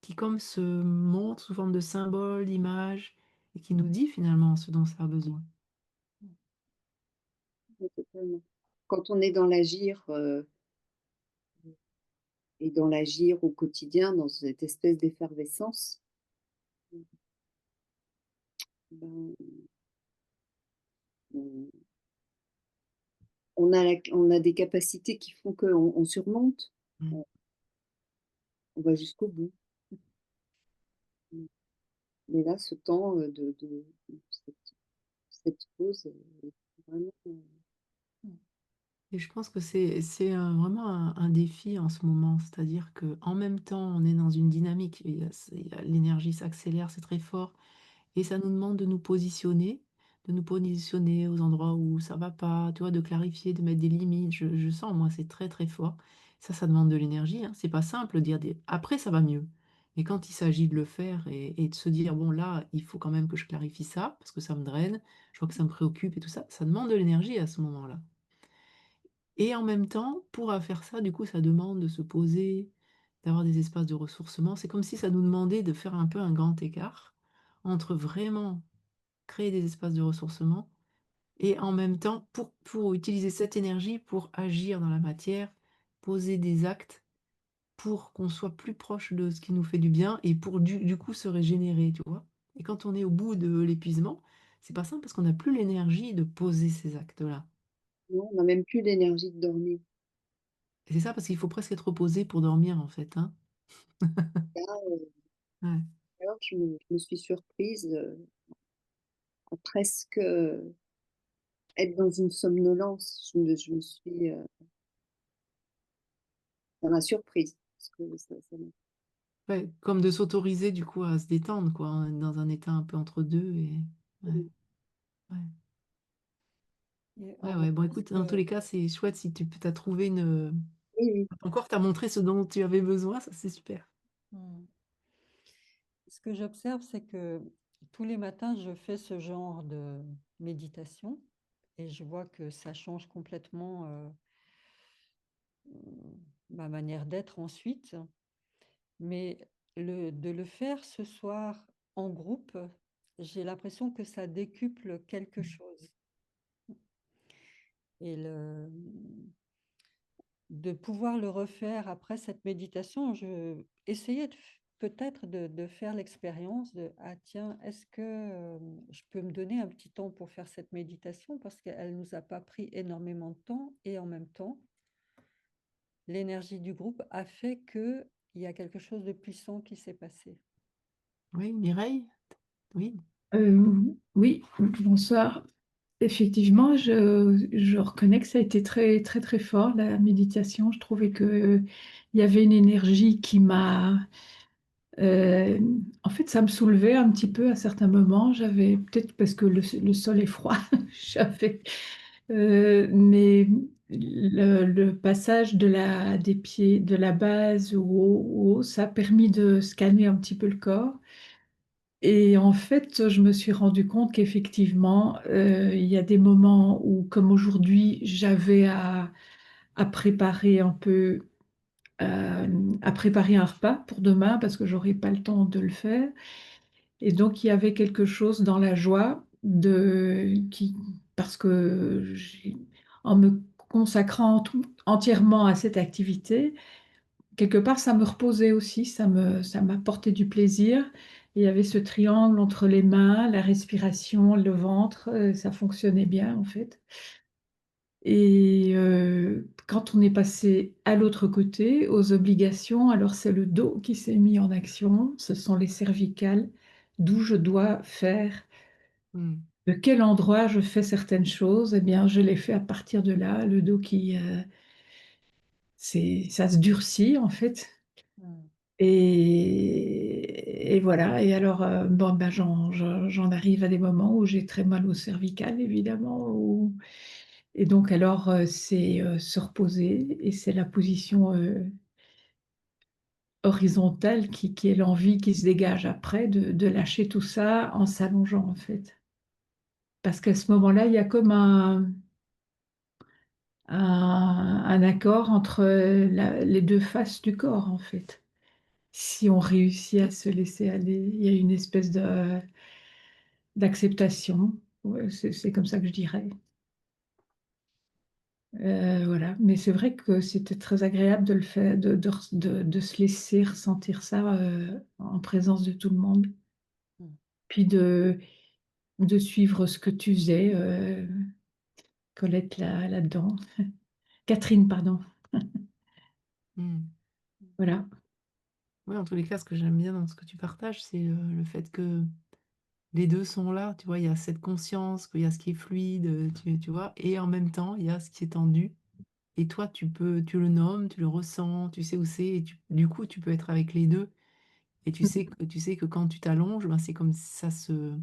qui comme se montre sous forme de symboles, d'images, et qui nous dit finalement ce dont ça a besoin. Ouais, totalement. Quand on est dans l'agir, et dans l'agir au quotidien, dans cette espèce d'effervescence, ben, on on a des capacités qui font qu'on surmonte, Mmh. on va jusqu'au bout. Mmh. Mais là, ce temps, de cette pause, est vraiment, Mmh. Et je pense que c'est vraiment un défi en ce moment. C'est-à-dire qu'en même temps, on est dans une dynamique, et il y a l'énergie s'accélère, c'est très fort. Et ça nous demande de nous positionner aux endroits où ça va pas, tu vois? De clarifier, de mettre des limites. Je sens, moi, c'est très, très fort. Ça demande de l'énergie, hein. C'est pas simple de dire des après ça va mieux. Mais quand il s'agit de le faire et de se dire: «Bon là, il faut quand même que je clarifie ça, parce que ça me draine, je vois que ça me préoccupe et tout ça», ça demande de l'énergie à ce moment-là. Et en même temps, pour, faire ça, du coup, ça demande de se poser, d'avoir des espaces de ressourcement. C'est comme si ça nous demandait de faire un peu un grand écart entre vraiment créer des espaces de ressourcement et en même temps pour utiliser cette énergie pour agir dans la matière, poser des actes pour qu'on soit plus proche de ce qui nous fait du bien et pour du coup se régénérer, tu vois? Et quand on est au bout de l'épuisement, c'est pas simple parce qu'on n'a plus l'énergie de poser ces actes-là. non, on n'a même plus l'énergie de dormir. Et c'est ça, parce qu'il faut presque être reposé pour dormir en fait, hein? Là, Ouais. alors je me suis surprise, à presque, être dans une somnolence. Je me suis, ça m'a surprise parce que ça m'a Ouais, comme de s'autoriser du coup à se détendre quoi, hein, dans un état un peu entre 2 et ouais, ouais. Et Ouais, en ouais, bon plus, écoute, dans tous les cas, c'est chouette si tu as trouvé oui, oui. ton corps t'a montré ce dont tu avais besoin, ça c'est super. mmh, ce que j'observe, c'est que tous les matins, je fais ce genre de méditation et je vois que ça change complètement, ma manière d'être ensuite. Mais de le faire ce soir en groupe, j'ai l'impression que ça décuple quelque chose. Et de pouvoir le refaire après cette méditation, essayais peut-être de faire l'expérience de, ah tiens, est-ce que je peux me donner un petit temps pour faire cette méditation parce qu'elle nous a pas pris énormément de temps et en même temps, l'énergie du groupe a fait qu'il y a quelque chose de puissant qui s'est passé. Oui, Mireille? Oui. Oui, bonsoir. Effectivement, je reconnais que ça a été très, très, très fort, la méditation. Je trouvais que il y avait une énergie qui m'a... euh, en fait, ça me soulevait un petit peu à certains moments. J'avais, peut-être parce que le sol est froid, j'avais... mais le passage des pieds, de la base au haut, ça a permis de scanner un petit peu le corps. Et en fait, je me suis rendu compte qu'effectivement, il y a des moments où, comme aujourd'hui, j'avais à préparer un peu, à préparer un repas pour demain parce que j'aurais pas le temps de le faire. Et donc, il y avait quelque chose dans la joie parce que en me consacrant entièrement à cette activité, quelque part, ça me reposait aussi, ça m'apportait du plaisir. Et il y avait ce triangle entre les mains, la respiration, le ventre, ça fonctionnait bien en fait. Et quand on est passé à l'autre côté, aux obligations, alors c'est le dos qui s'est mis en action, ce sont les cervicales, d'où je dois faire, Mm. de quel endroit je fais certaines choses, eh bien je les fais à partir de là, le dos ça se durcit en fait. Mm. Et voilà. Et alors, bon, ben, j'en arrive à des moments où j'ai très mal au cervical, évidemment. Et donc, alors, c'est se reposer. Et c'est la position horizontale qui est l'envie qui se dégage après de lâcher tout ça en s'allongeant, en fait. Parce qu'à ce moment-là, il y a comme un accord entre les deux faces du corps, en fait. Si on réussit à se laisser aller, il y a une espèce d'acceptation. Ouais, c'est comme ça que je dirais. Voilà. Mais c'est vrai que c'était très agréable de le faire, de se laisser ressentir ça en présence de tout le monde. Mm. Puis de suivre ce que tu faisais, Colette, là-dedans. Catherine, pardon. Mm. Voilà. Oui, en tous les cas, ce que j'aime bien dans ce que tu partages, c'est le fait que les deux sont là. Tu vois, il y a cette conscience qu'il y a ce qui est fluide, tu vois, et en même temps, il y a ce qui est tendu. Et toi, tu le nommes, tu le ressens, tu sais où c'est, et du coup, tu peux être avec les deux. Et tu sais que quand tu t'allonges, ben, c'est comme ça il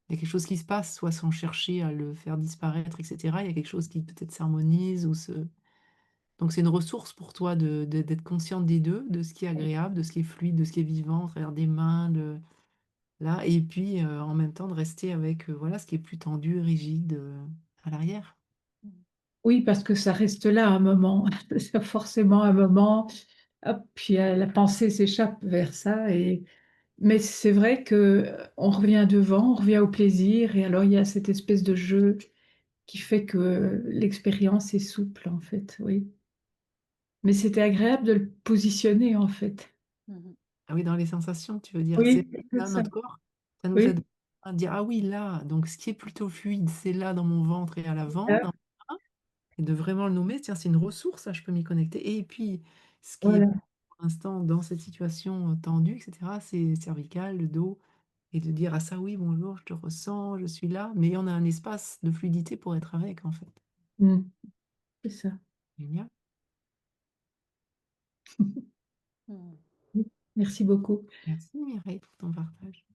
y a quelque chose qui se passe, soit sans chercher à le faire disparaître, etc. Il y a quelque chose qui peut-être s'harmonise ou se... Donc c'est une ressource pour toi d'être consciente des deux, de ce qui est agréable, de ce qui est fluide, de ce qui est vivant, à travers des mains, là, et puis en même temps de rester avec voilà, ce qui est plus tendu, rigide à l'arrière. Oui, parce que ça reste là un moment. C'est forcément un moment. Hop, puis la pensée s'échappe vers ça. Mais c'est vrai que on revient devant, on revient au plaisir, et alors il y a cette espèce de jeu qui fait que l'expérience est souple, en fait, oui. Mais c'était agréable de le positionner, en fait. Mhm. Ah oui, dans les sensations, tu veux dire, c'est Oui, c'est là ça. notre corps, ça nous aide Oui, à dire, ah oui, là, donc ce qui est plutôt fluide, c'est là dans mon ventre et à l'avant, ah, et de vraiment le nommer, tiens, c'est une ressource, ça, je peux m'y connecter. Et puis, ce qui est voilà. pour l'instant dans cette situation tendue, etc., c'est cervical, le dos, et de dire, ah ça oui, bonjour, je te ressens, je suis là, mais on a un espace de fluidité pour être avec, en fait. Mm, c'est ça. Génial. Mm. Merci beaucoup. Merci Mireille pour ton partage.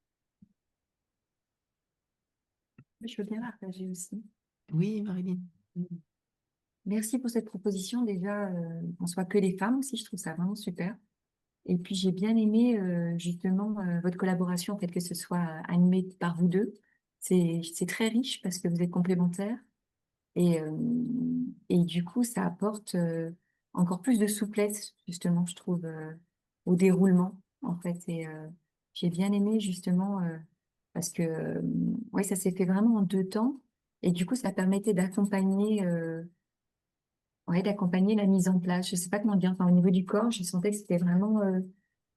Je veux bien partager aussi. Oui, Marilyn. Mm. Merci pour cette proposition. Déjà, qu'on soit que les femmes aussi, je trouve ça vraiment super. Et puis, j'ai bien aimé justement votre collaboration, en fait, que ce soit animé par vous deux. C'est très riche parce que vous êtes complémentaires. Et, euh, et du coup, ça apporte encore plus de souplesse, justement, je trouve, au déroulement, en fait. Et j'ai bien aimé, justement, parce que oui, ça s'est fait vraiment en 2 temps. Et du coup, ça permettait d'accompagner la mise en place. Je sais pas comment dire. Enfin, au niveau du corps, je sentais que c'était vraiment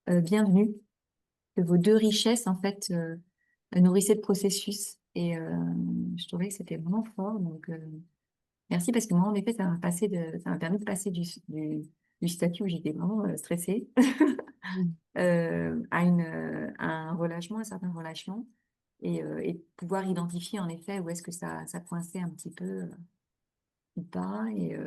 bienvenu, que vos deux richesses, en fait, nourrissaient le processus. Et je trouvais que c'était vraiment fort. Donc, merci parce que moi, en effet, ça m'a permis de passer du statut où j'étais vraiment stressée à un relâchement, un certain relâchement, et de pouvoir identifier en effet où est-ce que ça coinçait un petit peu ou pas. Et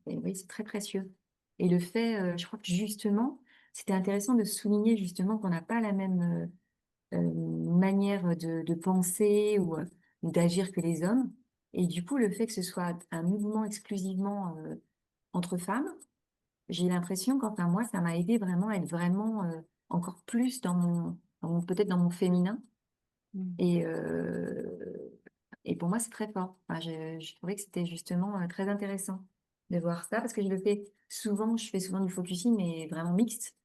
oui, c'est très précieux. Et le fait, je crois que justement, c'était intéressant de souligner justement qu'on n'a pas la même manière de penser ou d'agir que les hommes. Et du coup, le fait que ce soit un mouvement exclusivement entre femmes, j'ai l'impression qu'enfin moi, ça m'a aidé vraiment à être vraiment encore plus peut-être dans mon féminin. Mm. Et, et pour moi, c'est très fort. Enfin, je trouvais que c'était justement très intéressant de voir ça parce que je fais souvent du focusing, mais vraiment mixte.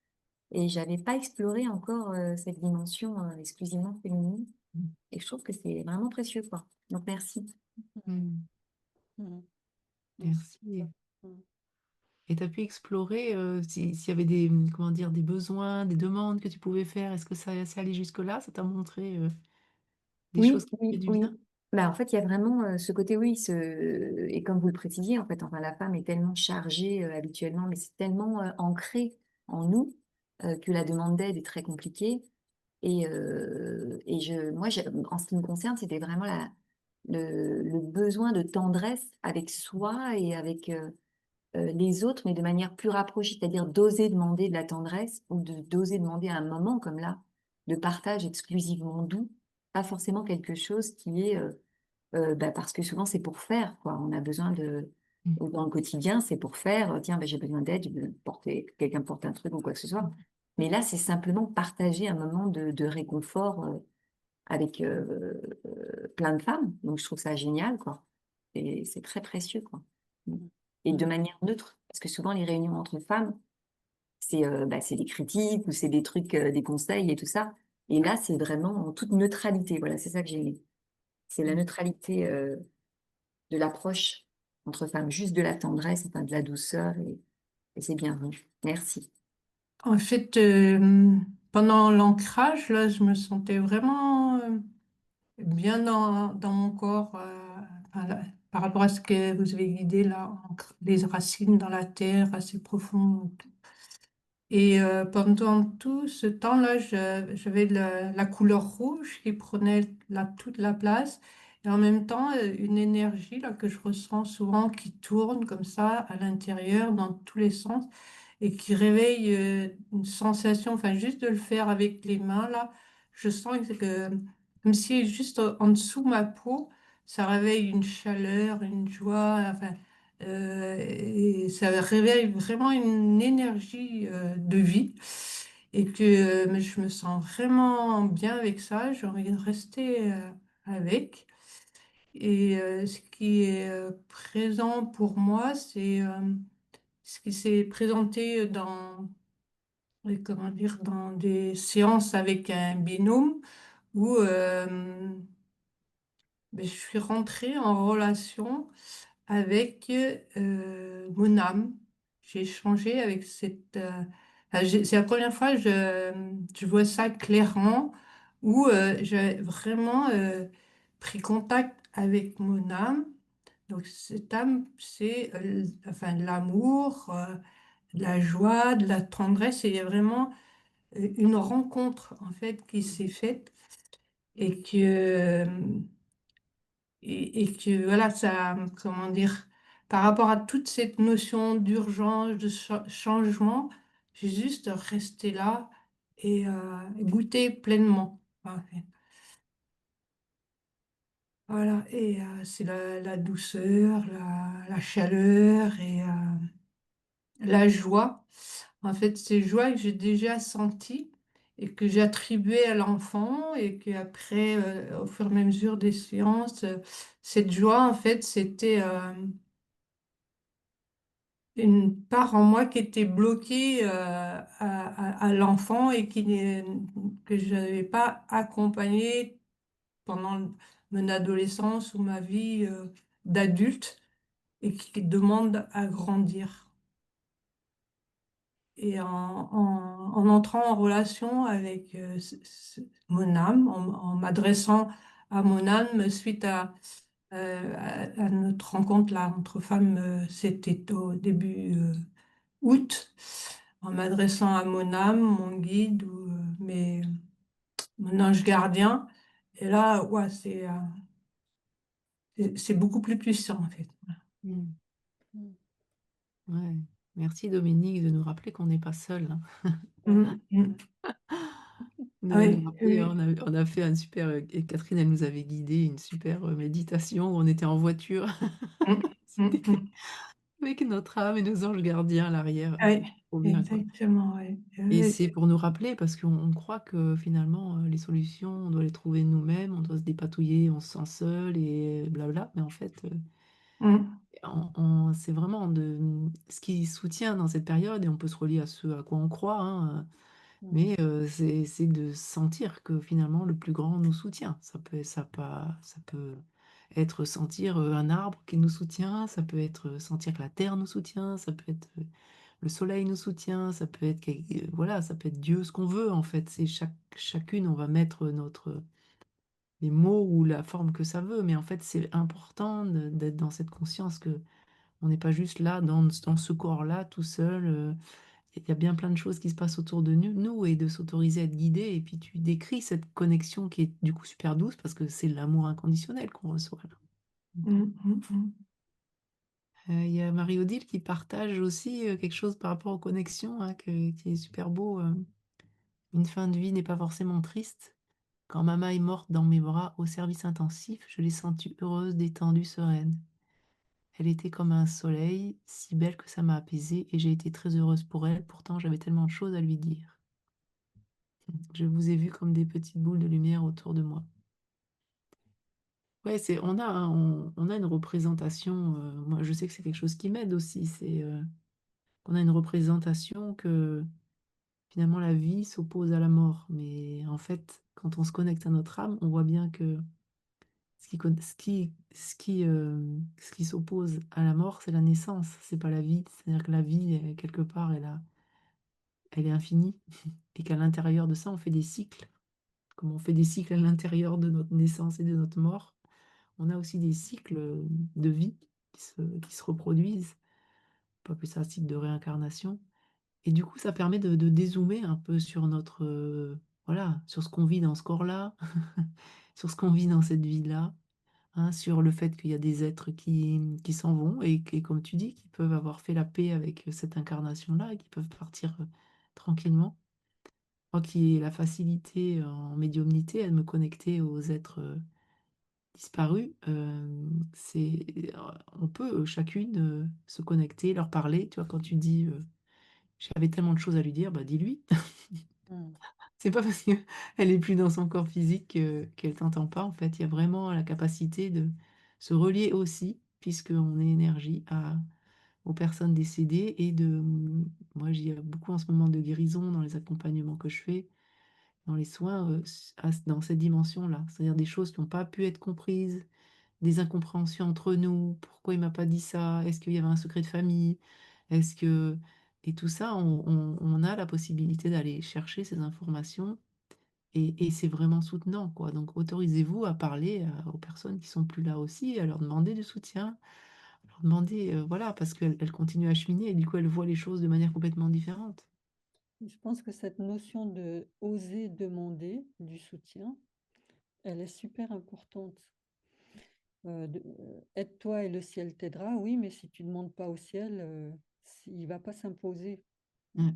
Et j'avais pas exploré encore cette dimension exclusivement féminine. Et je trouve que c'est vraiment précieux, quoi. Donc, merci. Mm. Mm. Merci. Mm. Et tu as pu explorer s'il y avait comment dire, des besoins, des demandes que tu pouvais faire. Est-ce que ça allait jusque-là? Ça t'a montré des choses Oui, qui te fait oui, du oui. bien? Bah, en fait, il y a vraiment ce côté, oui, et comme vous le précisiez, en fait, enfin, la femme est tellement chargée habituellement, mais c'est tellement ancré en nous que la demande d'aide est très compliquée. En ce qui me concerne, c'était vraiment le besoin de tendresse avec soi et avec les autres, mais de manière plus rapprochée, c'est-à-dire d'oser demander de la tendresse ou d'oser demander à un moment comme là, de partage exclusivement doux, pas forcément quelque chose qui est parce que souvent c'est pour faire, quoi. On a besoin Mm. ou dans le quotidien, c'est pour faire, tiens, j'ai besoin d'aide, quelqu'un porte un truc ou quoi que ce soit. Mais là, c'est simplement partager un moment de réconfort avec plein de femmes. Donc, je trouve ça génial, quoi. Et c'est très précieux, quoi. Et de Mm. manière neutre, parce que souvent, les réunions entre femmes, c'est des critiques ou c'est des trucs, des conseils et tout ça. Et là, c'est vraiment en toute neutralité. Voilà, c'est ça que j'ai aimé. C'est la Mm. neutralité de l'approche entre femmes, juste de la tendresse, enfin, de la douceur, et c'est bienvenu. Merci. En fait, pendant l'ancrage, là, je me sentais vraiment bien dans mon corps enfin, par rapport à ce que vous avez guidé là, les racines dans la terre assez profondes. Et pendant tout ce temps-là, j'avais la couleur rouge qui prenait toute la place. Et en même temps, une énergie là, que je ressens souvent qui tourne comme ça à l'intérieur, dans tous les sens, et qui réveille une sensation, enfin juste de le faire avec les mains, là, je sens comme si juste en dessous de ma peau, ça réveille une chaleur, une joie, enfin, et ça réveille vraiment une énergie de vie et que je me sens vraiment bien avec ça. J'ai envie de rester avec. Et ce qui est présent pour moi, c'est ce qui s'est présenté comment dire, dans des séances avec un binôme où je suis rentrée en relation avec mon âme. J'ai échangé avec c'est la première fois que je vois ça clairement, où j'ai vraiment pris contact avec mon âme. Donc cette âme, c'est enfin, de l'amour, de la joie, de la tendresse. Et il y a vraiment une rencontre en fait qui s'est faite et et que voilà, ça, comment dire, par rapport à toute cette notion d'urgence, de changement, j'ai juste resté là et goûté pleinement. En fait. Voilà, et c'est la douceur, la chaleur et la joie. En fait, ces joies que j'ai déjà senties et que j'ai attribuées à l'enfant et qu'après, au fur et à mesure des séances, cette joie, en fait, c'était une part en moi qui était bloquée à l'enfant et que je n'avais pas accompagné pendant mon adolescence ou ma vie d'adulte et qui demande à grandir. Et en entrant en relation avec mon âme, en m'adressant à mon âme suite à notre rencontre là entre femmes, c'était au début août, en m'adressant à mon âme, mon guide ou mon ange gardien. Et là, ouais, c'est beaucoup plus puissant en fait. Mm. Mm. Ouais. Merci Dominique de nous rappeler qu'on n'est pas seul, hein. Mm, mm. De Ah nous oui, rappeler, oui. on a fait un super, et Catherine, elle nous avait guidé une super méditation où on était en voiture Mm, mm, mm. avec notre âme et nos anges gardiens à l'arrière. Ah oui, C'était trop bien, quoi. exactement, oui. Et c'est pour nous rappeler, parce qu'on croit que finalement, les solutions, on doit les trouver nous-mêmes, on doit se dépatouiller, on se sent seul et blabla. Mais en fait, Mm, c'est vraiment ce qui soutient dans cette période, et on peut se relier à ce à quoi on croit, hein, Mm. mais c'est de sentir que finalement le plus grand nous soutient. Ça peut être sentir un arbre qui nous soutient, ça peut être sentir que la terre nous soutient, ça peut être le soleil nous soutient, ça peut être voilà, ça peut être Dieu, ce qu'on veut en fait. C'est chacune, on va mettre les mots ou la forme que ça veut, mais en fait c'est important d'être dans cette conscience que on n'est pas juste là dans ce corps-là tout seul. Il y a bien plein de choses qui se passent autour de nous et de s'autoriser à être guidé. Et puis tu décris cette connexion qui est du coup super douce parce que c'est l'amour inconditionnel qu'on reçoit là. mm, mm, mm. Il y a Marie-Odile qui partage aussi quelque chose par rapport aux connexions, hein, qui est super beau. Une fin de vie n'est pas forcément triste. Quand maman est morte dans mes bras au service intensif, je l'ai sentie heureuse, détendue, sereine. Elle était comme un soleil, si belle que ça m'a apaisée et j'ai été très heureuse pour elle. Pourtant, j'avais tellement de choses à lui dire. Je vous ai vu comme des petites boules de lumière autour de moi. Ouais, on a une représentation. Moi, je sais que c'est quelque chose qui m'aide aussi. C'est qu'on a une représentation que finalement la vie s'oppose à la mort. Mais en fait, quand on se connecte à notre âme, on voit bien que ce qui s'oppose à la mort, c'est la naissance, c'est pas la vie. C'est-à-dire que la vie, quelque part, elle est infinie. Et qu'à l'intérieur de ça, on fait des cycles. Comme on fait des cycles à l'intérieur de notre naissance et de notre mort, on a aussi des cycles de vie qui se reproduisent. On peut appeler ça un cycle de réincarnation. Et du coup, ça permet de dézoomer un peu sur voilà, sur ce qu'on vit dans ce corps-là, sur ce qu'on vit dans cette vie-là, hein, sur le fait qu'il y a des êtres qui s'en vont et comme tu dis, qui peuvent avoir fait la paix avec cette incarnation-là et qui peuvent partir tranquillement. Moi qui ai la facilité en médiumnité à me connecter aux êtres disparus, on peut chacune se connecter, leur parler. Tu vois, quand tu dis j'avais tellement de choses à lui dire, bah dis-lui. Mm. C'est pas parce qu'elle est plus dans son corps physique qu'elle t'entend pas. En fait, il y a vraiment la capacité de se relier aussi, puisqu'on est énergie aux personnes décédées moi j'y ai beaucoup en ce moment de guérison dans les accompagnements que je fais, dans les soins, dans cette dimension-là. C'est-à-dire des choses qui n'ont pas pu être comprises, des incompréhensions entre nous. Pourquoi il m'a pas dit ça? Est-ce qu'il y avait un secret de famille? Est-ce que... Et tout ça, on a la possibilité d'aller chercher ces informations et c'est vraiment soutenant, quoi. Donc autorisez-vous à parler aux personnes qui sont plus là aussi, à leur demander du soutien, à leur demander, voilà, parce qu'elles continuent à cheminer et du coup elles voient les choses de manière complètement différente. Je pense que cette notion de oser demander du soutien, elle est super importante. Aide-toi et le ciel t'aidera, oui, mais si tu ne demandes pas au ciel, il ne va pas s'imposer. Ouais.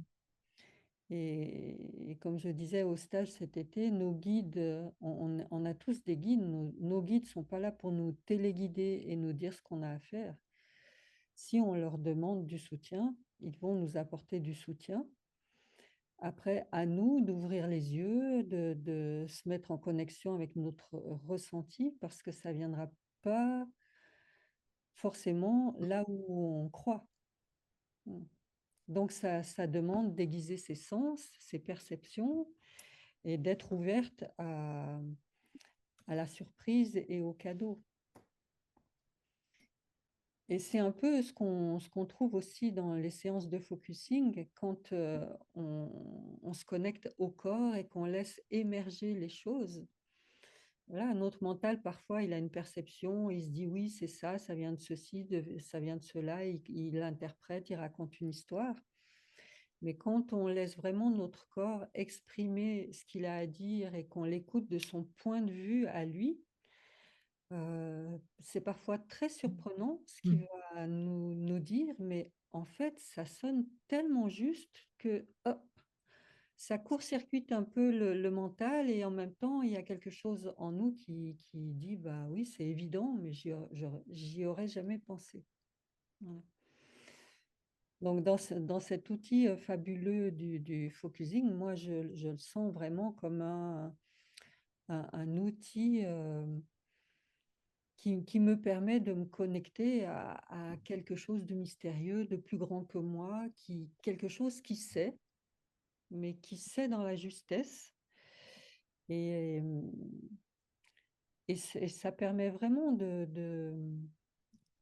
Et comme je disais au stage cet été, nos guides, on a tous des guides, nos guides ne sont pas là pour nous téléguider et nous dire ce qu'on a à faire. Si on leur demande du soutien, ils vont nous apporter du soutien. Après, à nous d'ouvrir les yeux, de se mettre en connexion avec notre ressenti, parce que ça ne viendra pas forcément là où on croit. Donc, ça demande d'aiguiser ses sens, ses perceptions, et d'être ouverte à la surprise et au cadeau. Et c'est un peu ce qu'on trouve aussi dans les séances de focusing quand on se connecte au corps et qu'on laisse émerger les choses. Voilà, notre mental, parfois, il a une perception, il se dit oui, c'est ça vient de ceci, ça vient de cela, il interprète, il raconte une histoire. Mais quand on laisse vraiment notre corps exprimer ce qu'il a à dire et qu'on l'écoute de son point de vue à lui, c'est parfois très surprenant ce qu'il va nous dire, mais en fait, ça sonne tellement juste que hop, ça court-circuite un peu le mental et en même temps, il y a quelque chose en nous qui dit, bah oui, c'est évident, mais j'y aurais jamais pensé. Voilà. Donc, dans cet outil fabuleux du focusing, moi, je le sens vraiment comme un outil qui me permet de me connecter à quelque chose de mystérieux, de plus grand que moi, quelque chose qui sait, mais qui sait dans la justesse. Et, et ça permet vraiment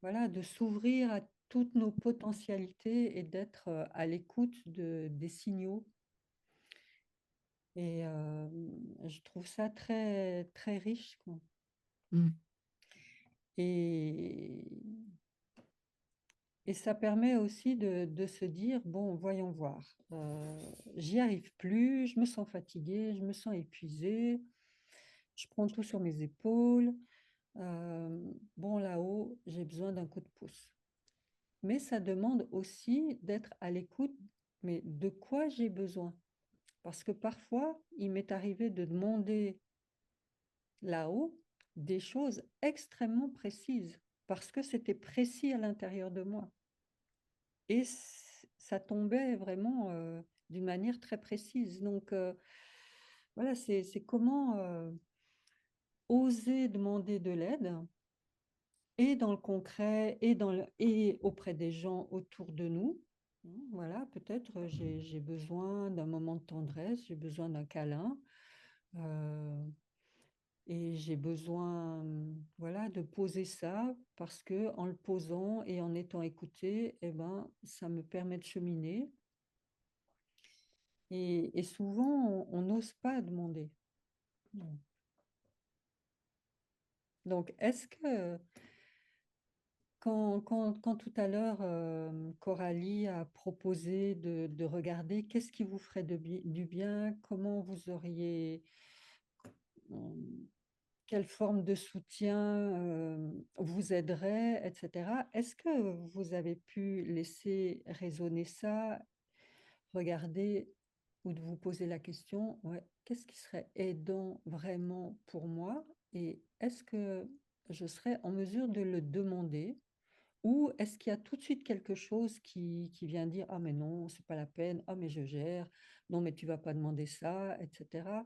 voilà, de s'ouvrir à toutes nos potentialités et d'être à l'écoute des signaux. Et je trouve ça très, très riche, quoi. Mm. Et, et ça permet aussi de se dire, bon, voyons voir, j'y arrive plus, je me sens fatiguée, je me sens épuisée, je prends tout sur mes épaules. Bon, là-haut, j'ai besoin d'un coup de pouce. Mais ça demande aussi d'être à l'écoute, mais de quoi j'ai besoin? Parce que parfois, il m'est arrivé de demander là-haut des choses extrêmement précises, parce que c'était précis à l'intérieur de moi. Et ça tombait vraiment d'une manière très précise. Donc, voilà, c'est comment oser demander de l'aide, et dans le concret, et auprès des gens autour de nous. Voilà, peut-être j'ai besoin d'un moment de tendresse, j'ai besoin d'un câlin. Et j'ai besoin, voilà, de poser ça parce que en le posant et en étant écouté, eh ben, ça me permet de cheminer. Et souvent, on n'ose pas demander. Donc, est-ce que quand tout à l'heure, Coralie a proposé de regarder qu'est-ce qui vous ferait du bien, comment vous auriez, quelle forme de soutien vous aiderait, etc. Est-ce que vous avez pu laisser résonner ça, regarder ou de vous poser la question, ouais, qu'est-ce qui serait aidant vraiment pour moi et est-ce que je serais en mesure de le demander ou est-ce qu'il y a tout de suite quelque chose qui vient dire, ah mais non, c'est pas la peine, ah mais je gère, non mais tu vas pas demander ça, etc.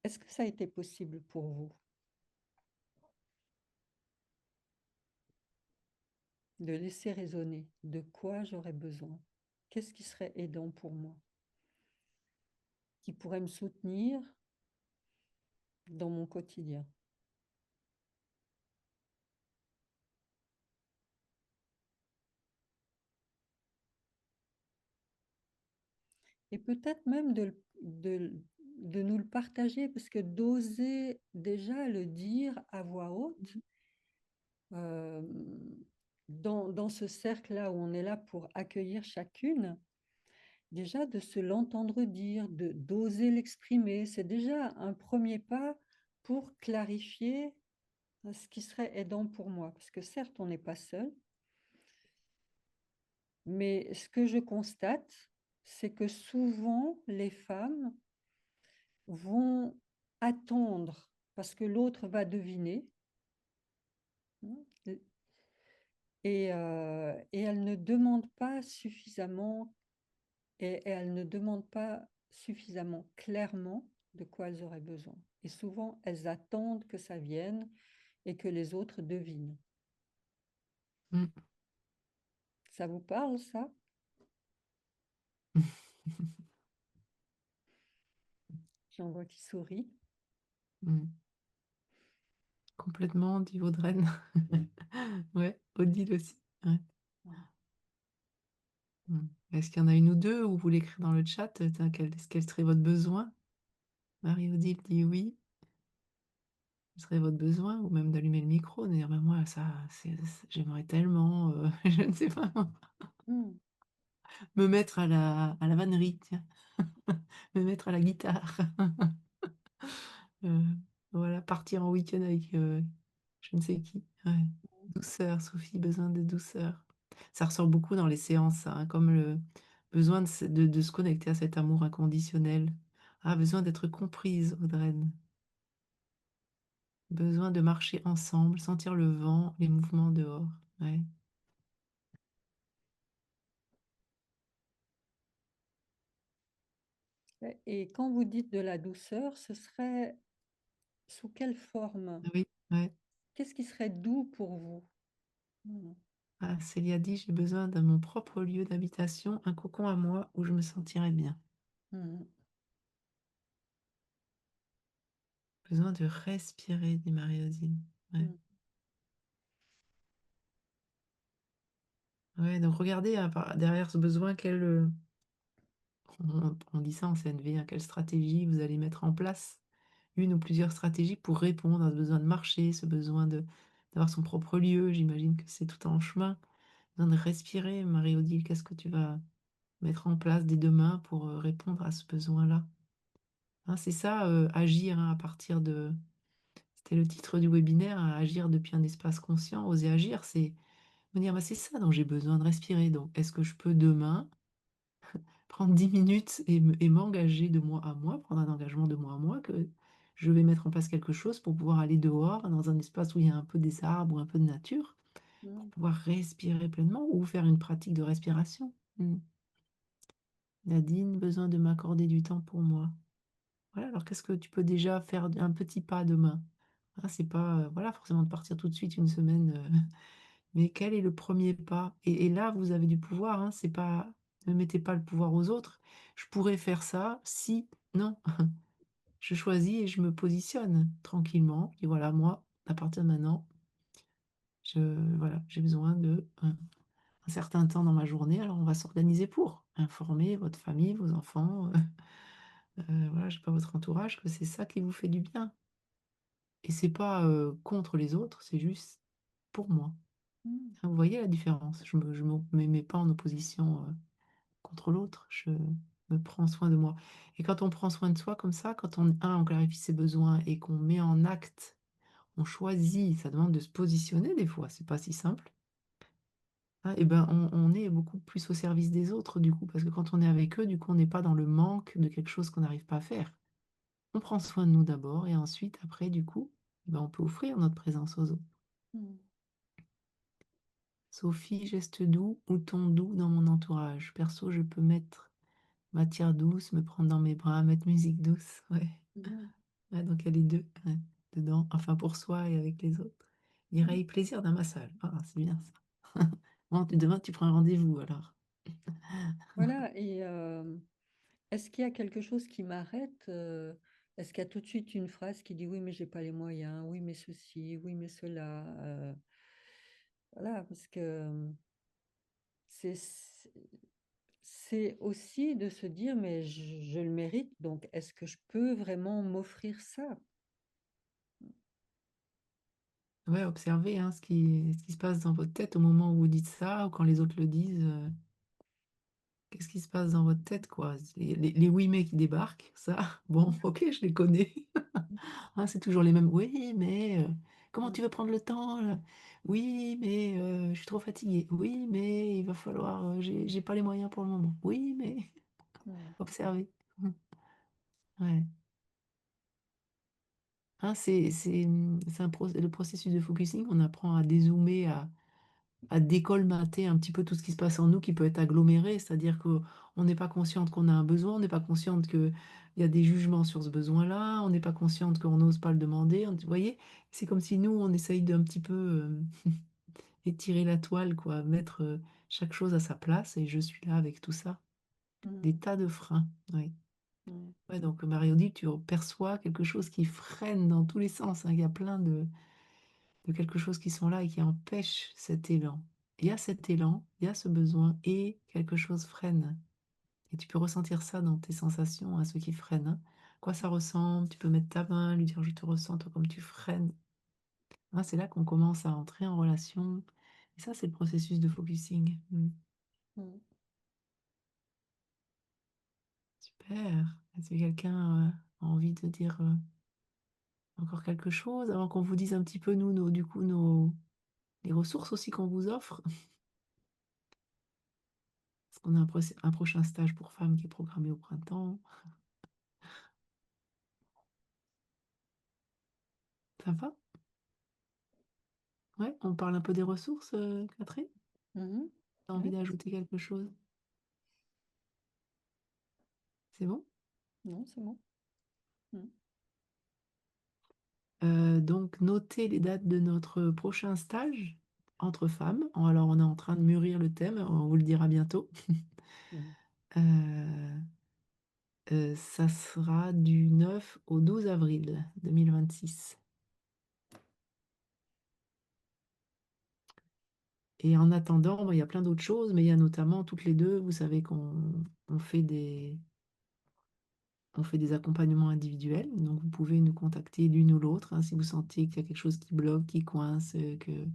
Est-ce que ça a été possible pour vous de laisser résonner de quoi j'aurais besoin? Qu'est-ce qui serait aidant pour moi? Qui pourrait me soutenir dans mon quotidien? Et peut-être même de nous le partager, parce que d'oser déjà le dire à voix haute, euh, dans ce cercle-là où on est là pour accueillir chacune, déjà de se l'entendre dire, d'oser l'exprimer, c'est déjà un premier pas pour clarifier ce qui serait aidant pour moi. Parce que certes, on n'est pas seul, mais ce que je constate, c'est que souvent les femmes vont attendre parce que l'autre va deviner, hein, et elles ne demandent pas suffisamment et elles ne demandent pas suffisamment clairement de quoi elles auraient besoin. Et souvent, elles attendent que ça vienne et que les autres devinent. Mm. Ça vous parle, ça? J'en vois qui sourit. Mm. Complètement, dit Vaudrenne. Ouais, Odile aussi. Ouais. Mm. Est-ce qu'il y en a une ou deux, ou vous voulez écrire dans le chat quel serait votre besoin? Marie-Odile dit oui. Ce serait votre besoin, ou même d'allumer le micro, de dire, ben moi, ça, j'aimerais tellement, je ne sais pas, Mm. me mettre à la vannerie, tiens, me mettre à la guitare. Euh, voilà, partir en week-end avec je ne sais qui. Ouais. Douceur, Sophie, besoin de douceur. Ça ressort beaucoup dans les séances, ça, hein, comme le besoin de se connecter à cet amour inconditionnel. Ah, besoin d'être comprise, Audreyne. Besoin de marcher ensemble, sentir le vent, les mouvements dehors. Ouais. Et quand vous dites de la douceur, ce serait sous quelle forme? Oui, ouais. Qu'est-ce qui serait doux pour vous? Mm. Ah, Célia dit, j'ai besoin de mon propre lieu d'habitation, un cocon à moi où je me sentirais bien. Mm. Besoin de respirer, dit Marie-Odile. Ouais. Mm. Ouais, donc regardez hein, derrière ce besoin, on dit ça en CNV, hein, quelle stratégie vous allez mettre en place, une ou plusieurs stratégies pour répondre à ce besoin de marcher, ce besoin d'avoir son propre lieu. J'imagine que c'est tout en chemin. Besoin de respirer, Marie-Odile, qu'est-ce que tu vas mettre en place dès demain pour répondre à ce besoin-là? Hein, c'est ça, agir hein, à partir de... C'était le titre du webinaire, hein, agir depuis un espace conscient, oser agir, c'est me dire, bah, c'est ça dont j'ai besoin de respirer. Donc, est-ce que je peux demain prendre 10 minutes et m'engager de moi à moi, prendre un engagement de moi à moi, que je vais mettre en place quelque chose pour pouvoir aller dehors, dans un espace où il y a un peu des arbres ou un peu de nature, pour Mm. pouvoir respirer pleinement ou faire une pratique de respiration. Nadine, besoin de m'accorder du temps pour moi. Voilà, alors qu'est-ce que tu peux déjà faire un petit pas demain? Hein, c'est pas voilà, forcément de partir tout de suite une semaine, mais quel est le premier pas? Et là, vous avez du pouvoir, hein, c'est pas, ne mettez pas le pouvoir aux autres. Je pourrais faire ça si, non, je choisis et je me positionne tranquillement. Et voilà, moi, à partir de maintenant, voilà, j'ai besoin de un certain temps dans ma journée. Alors, on va s'organiser pour informer votre famille, vos enfants, voilà, je sais pas, votre entourage, que c'est ça qui vous fait du bien. Et c'est pas contre les autres, c'est juste pour moi. Mm. Hein, vous voyez la différence? Je me mets pas en opposition contre l'autre, je me prends soin de moi. Et quand on prend soin de soi comme ça, quand on clarifie ses besoins et qu'on met en acte, on choisit, ça demande de se positionner des fois, c'est pas si simple. Hein, et ben on est beaucoup plus au service des autres du coup, parce que quand on est avec eux, du coup, on n'est pas dans le manque de quelque chose qu'on n'arrive pas à faire. On prend soin de nous d'abord et ensuite, après, du coup, ben, on peut offrir notre présence aux autres. Mm. Sophie, geste doux ou ton doux dans mon entourage. Perso, je peux mettre matière douce, me prendre dans mes bras, mettre musique douce. Ouais. Mm. Ouais, donc il y a les deux ouais, dedans, enfin pour soi et avec les autres. Mireille, plaisir d'un massage. Ah, c'est bien ça. Bon, demain, tu prends un rendez-vous alors. Voilà, et est-ce qu'il y a quelque chose qui m'arrête? Est-ce qu'il y a tout de suite une phrase qui dit oui, mais j'ai pas les moyens, oui, mais ceci, oui, mais cela. Voilà, parce que c'est c'est aussi de se dire, mais je le mérite, donc est-ce que je peux vraiment m'offrir ça? Ouais, observez hein, ce qui se passe dans votre tête au moment où vous dites ça ou quand les autres le disent. Qu'est-ce qui se passe dans votre tête, quoi? Les oui mais qui débarquent, ça, bon, ok, je les connais. Hein, c'est toujours les mêmes. Oui, mais comment Mm. tu veux prendre le temps là? Oui, mais je suis trop fatiguée. Oui, mais il va falloir. J'ai pas les moyens pour le moment. Oui, mais Mm. observez. Ouais. Hein, le processus de focusing. On apprend à dézoomer, à décolmater un petit peu tout ce qui se passe en nous qui peut être aggloméré, c'est-à-dire qu'on n'est pas consciente qu'on a un besoin, on n'est pas consciente qu'il y a des jugements sur ce besoin-là, on n'est pas consciente qu'on n'ose pas le demander. Vous voyez, c'est comme si nous, on essaye d'un petit peu étirer la toile, quoi, mettre chaque chose à sa place, et je suis là avec tout ça. Des Mm. tas de freins, oui. Mm. Ouais, donc Mario dit que tu perçois quelque chose qui freine dans tous les sens, hein. Il y a plein de quelque chose qui sont là et qui empêchent cet élan. Il y a cet élan, il y a ce besoin et quelque chose freine. Et tu peux ressentir ça dans tes sensations, à ceux qui freinent, hein. Quoi ça ressemble? Tu peux mettre ta main, lui dire je te ressens, toi, comme tu freines. Hein, c'est là qu'on commence à entrer en relation. Et ça, c'est le processus de focusing. Mm. Super. Est-ce que quelqu'un a envie de dire encore quelque chose avant qu'on vous dise un petit peu, nous, du coup, les ressources aussi qu'on vous offre? Parce qu'on a un prochain stage pour femmes qui est programmé au printemps. Ça va? Ouais, on parle un peu des ressources, Catherine? Mhm. T'as envie Ouais, d'ajouter quelque chose? C'est bon? non, c'est bon. Mm. Donc, notez les dates de notre prochain stage entre femmes. Alors, on est en train de mûrir le thème, on vous le dira bientôt. Mm. Euh, Ça sera du 9 au 12 avril 2026. Et en attendant, il y a plein d'autres choses, mais il y a notamment toutes les deux, vous savez qu'on fait des accompagnements individuels, donc vous pouvez nous contacter l'une ou l'autre, hein, si vous sentez qu'il y a quelque chose qui bloque, qui coince, que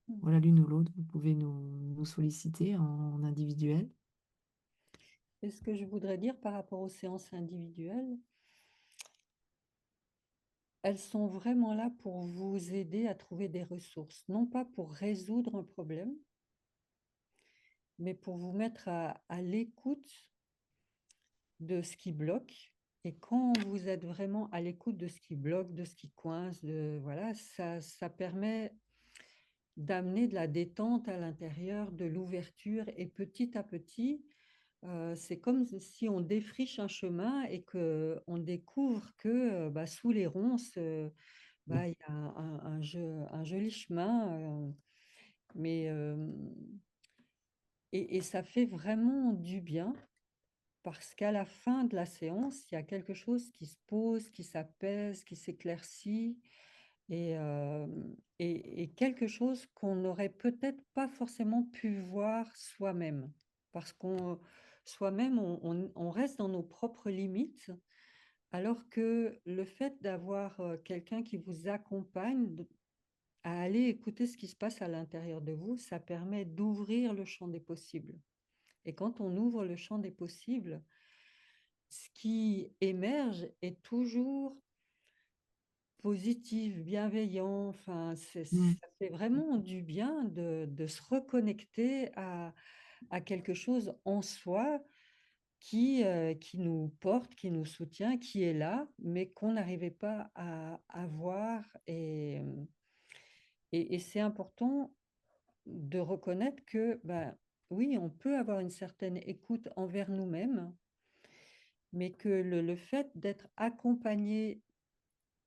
Mm. voilà, l'une ou l'autre, vous pouvez nous solliciter en individuel. Et ce que je voudrais dire par rapport aux séances individuelles, elles sont vraiment là pour vous aider à trouver des ressources, non pas pour résoudre un problème, mais pour vous mettre à l'écoute de ce qui bloque. Et quand vous êtes vraiment à l'écoute de ce qui bloque, de ce qui coince, voilà, ça permet d'amener de la détente à l'intérieur, de l'ouverture. Et petit à petit, c'est comme si on défriche un chemin et qu'on découvre que bah, sous les ronces, bah, il y a un joli chemin. Mais, et ça fait vraiment du bien parce qu'à la fin de la séance, il y a quelque chose qui se pose, qui s'apaise, qui s'éclaircit et quelque chose qu'on n'aurait peut-être pas forcément pu voir soi-même. Parce qu'on soi-même, on reste dans nos propres limites, alors que le fait d'avoir quelqu'un qui vous accompagne à aller écouter ce qui se passe à l'intérieur de vous, ça permet d'ouvrir le champ des possibles. Et quand on ouvre le champ des possibles, ce qui émerge est toujours positif, bienveillant. Enfin, Mm. ça fait vraiment du bien de se reconnecter à quelque chose en soi qui nous porte, qui nous soutient, qui est là, mais qu'on n'arrivait pas à voir. Et c'est important de reconnaître que, ben, oui, on peut avoir une certaine écoute envers nous-mêmes, mais que le fait d'être accompagné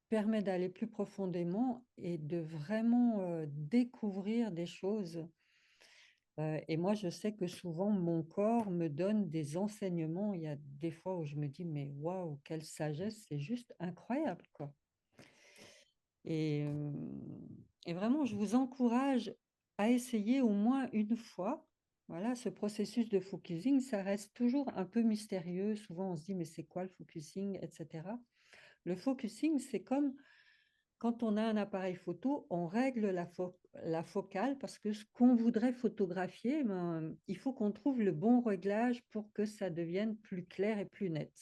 permet d'aller plus profondément et de vraiment découvrir des choses. Et moi, je sais que souvent, mon corps me donne des enseignements. Il y a des fois où je me dis, mais waouh, quelle sagesse, c'est juste incroyable, quoi. Et, euh, et vraiment, je vous encourage à essayer au moins une fois. Voilà, ce processus de focusing, ça reste toujours un peu mystérieux. Souvent, on se dit, mais c'est quoi le focusing, etc. Le focusing, c'est comme quand on a un appareil photo, on règle la focale parce que ce qu'on voudrait photographier, ben, il faut qu'on trouve le bon réglage pour que ça devienne plus clair et plus net.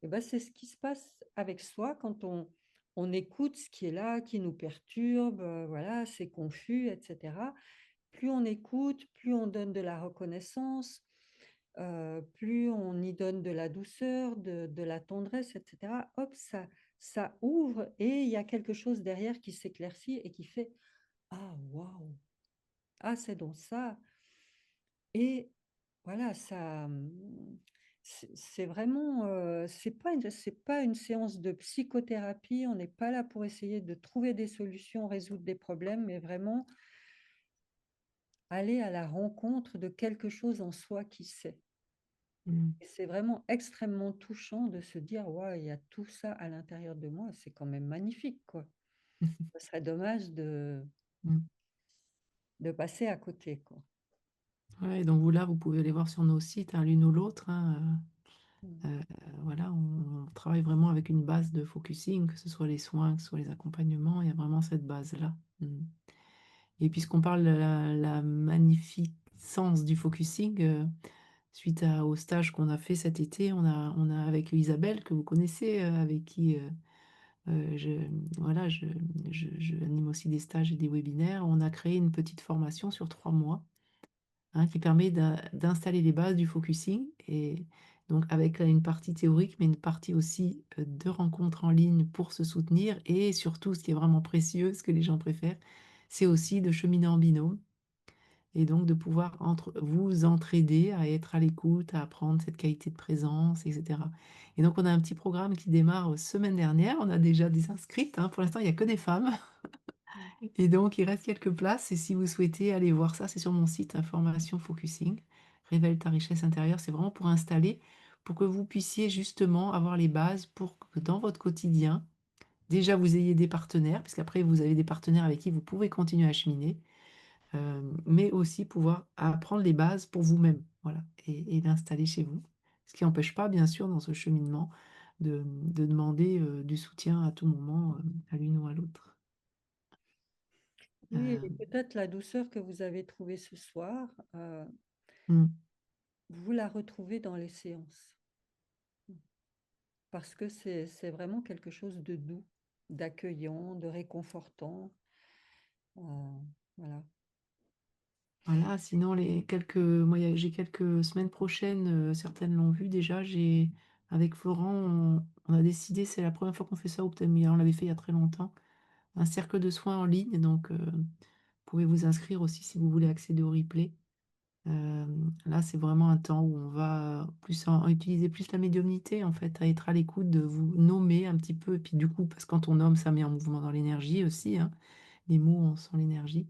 Et ben, c'est ce qui se passe avec soi quand on écoute ce qui est là, qui nous perturbe, voilà, c'est confus, etc. Plus on écoute, plus on donne de la reconnaissance, plus on y donne de la douceur, de la tendresse, etc. Hop, ça ouvre et il y a quelque chose derrière qui s'éclaircit et qui fait ah waouh, ah c'est donc ça. Et voilà, c'est vraiment, c'est pas une séance de psychothérapie. On n'est pas là pour essayer de trouver des solutions, résoudre des problèmes, mais vraiment aller à la rencontre de quelque chose en soi qui sait. Mm. Et c'est vraiment extrêmement touchant de se dire: «Ouais, il y a tout ça à l'intérieur de moi, c'est quand même magnifique, quoi». Ce serait dommage Mm. de passer à côté, quoi. Ouais, donc vous là, vous pouvez aller voir sur nos sites, hein, l'une ou l'autre, hein, Mmh. voilà, on travaille vraiment avec une base de focusing, que ce soit les soins, que ce soit les accompagnements, il y a vraiment cette base-là. Mm. Et puisqu'on parle de la magnificence du focusing, suite au stage qu'on a fait cet été, on a avec Isabelle, que vous connaissez, avec qui je, voilà, je anime aussi des stages et des webinaires, on a créé une petite formation sur 3 mois, hein, qui permet d'installer les bases du focusing, et donc avec une partie théorique, mais une partie aussi de rencontres en ligne pour se soutenir, et surtout, ce qui est vraiment précieux, ce que les gens préfèrent, c'est aussi de cheminer en binôme, et donc de pouvoir vous entraider à être à l'écoute, à apprendre cette qualité de présence, etc. Et donc on a un petit programme qui démarre semaine dernière, on a déjà des inscrites, hein. Pour l'instant il n'y a que des femmes, et donc il reste quelques places, et si vous souhaitez aller voir ça, c'est sur mon site Information Focusing, Révèle ta richesse intérieure, c'est vraiment pour installer, pour que vous puissiez justement avoir les bases pour que dans votre quotidien, déjà vous ayez des partenaires, parce qu'après vous avez des partenaires avec qui vous pouvez continuer à cheminer, mais aussi pouvoir apprendre les bases pour vous-même, voilà, et l'installer chez vous. Ce qui n'empêche pas, bien sûr, dans ce cheminement, de demander du soutien à tout moment, à l'une ou à l'autre. Oui, Euh, et peut-être la douceur que vous avez trouvée ce soir, hmm. vous la retrouvez dans les séances. Parce que c'est vraiment quelque chose de doux, d'accueillant, de réconfortant. Voilà. Voilà, sinon, moi, j'ai quelques semaines prochaines, certaines l'ont vu déjà, avec Florent, on a décidé, c'est la première fois qu'on fait ça, ou peut-être on l'avait fait il y a très longtemps, un cercle de soins en ligne, donc vous pouvez vous inscrire aussi si vous voulez accéder au replay. Euh, Là, c'est vraiment un temps où on va utiliser plus la médiumnité, en fait, à être à l'écoute, de vous nommer un petit peu. Et puis du coup, parce que quand on nomme, ça met en mouvement dans l'énergie aussi, hein. Les mots sont l'énergie.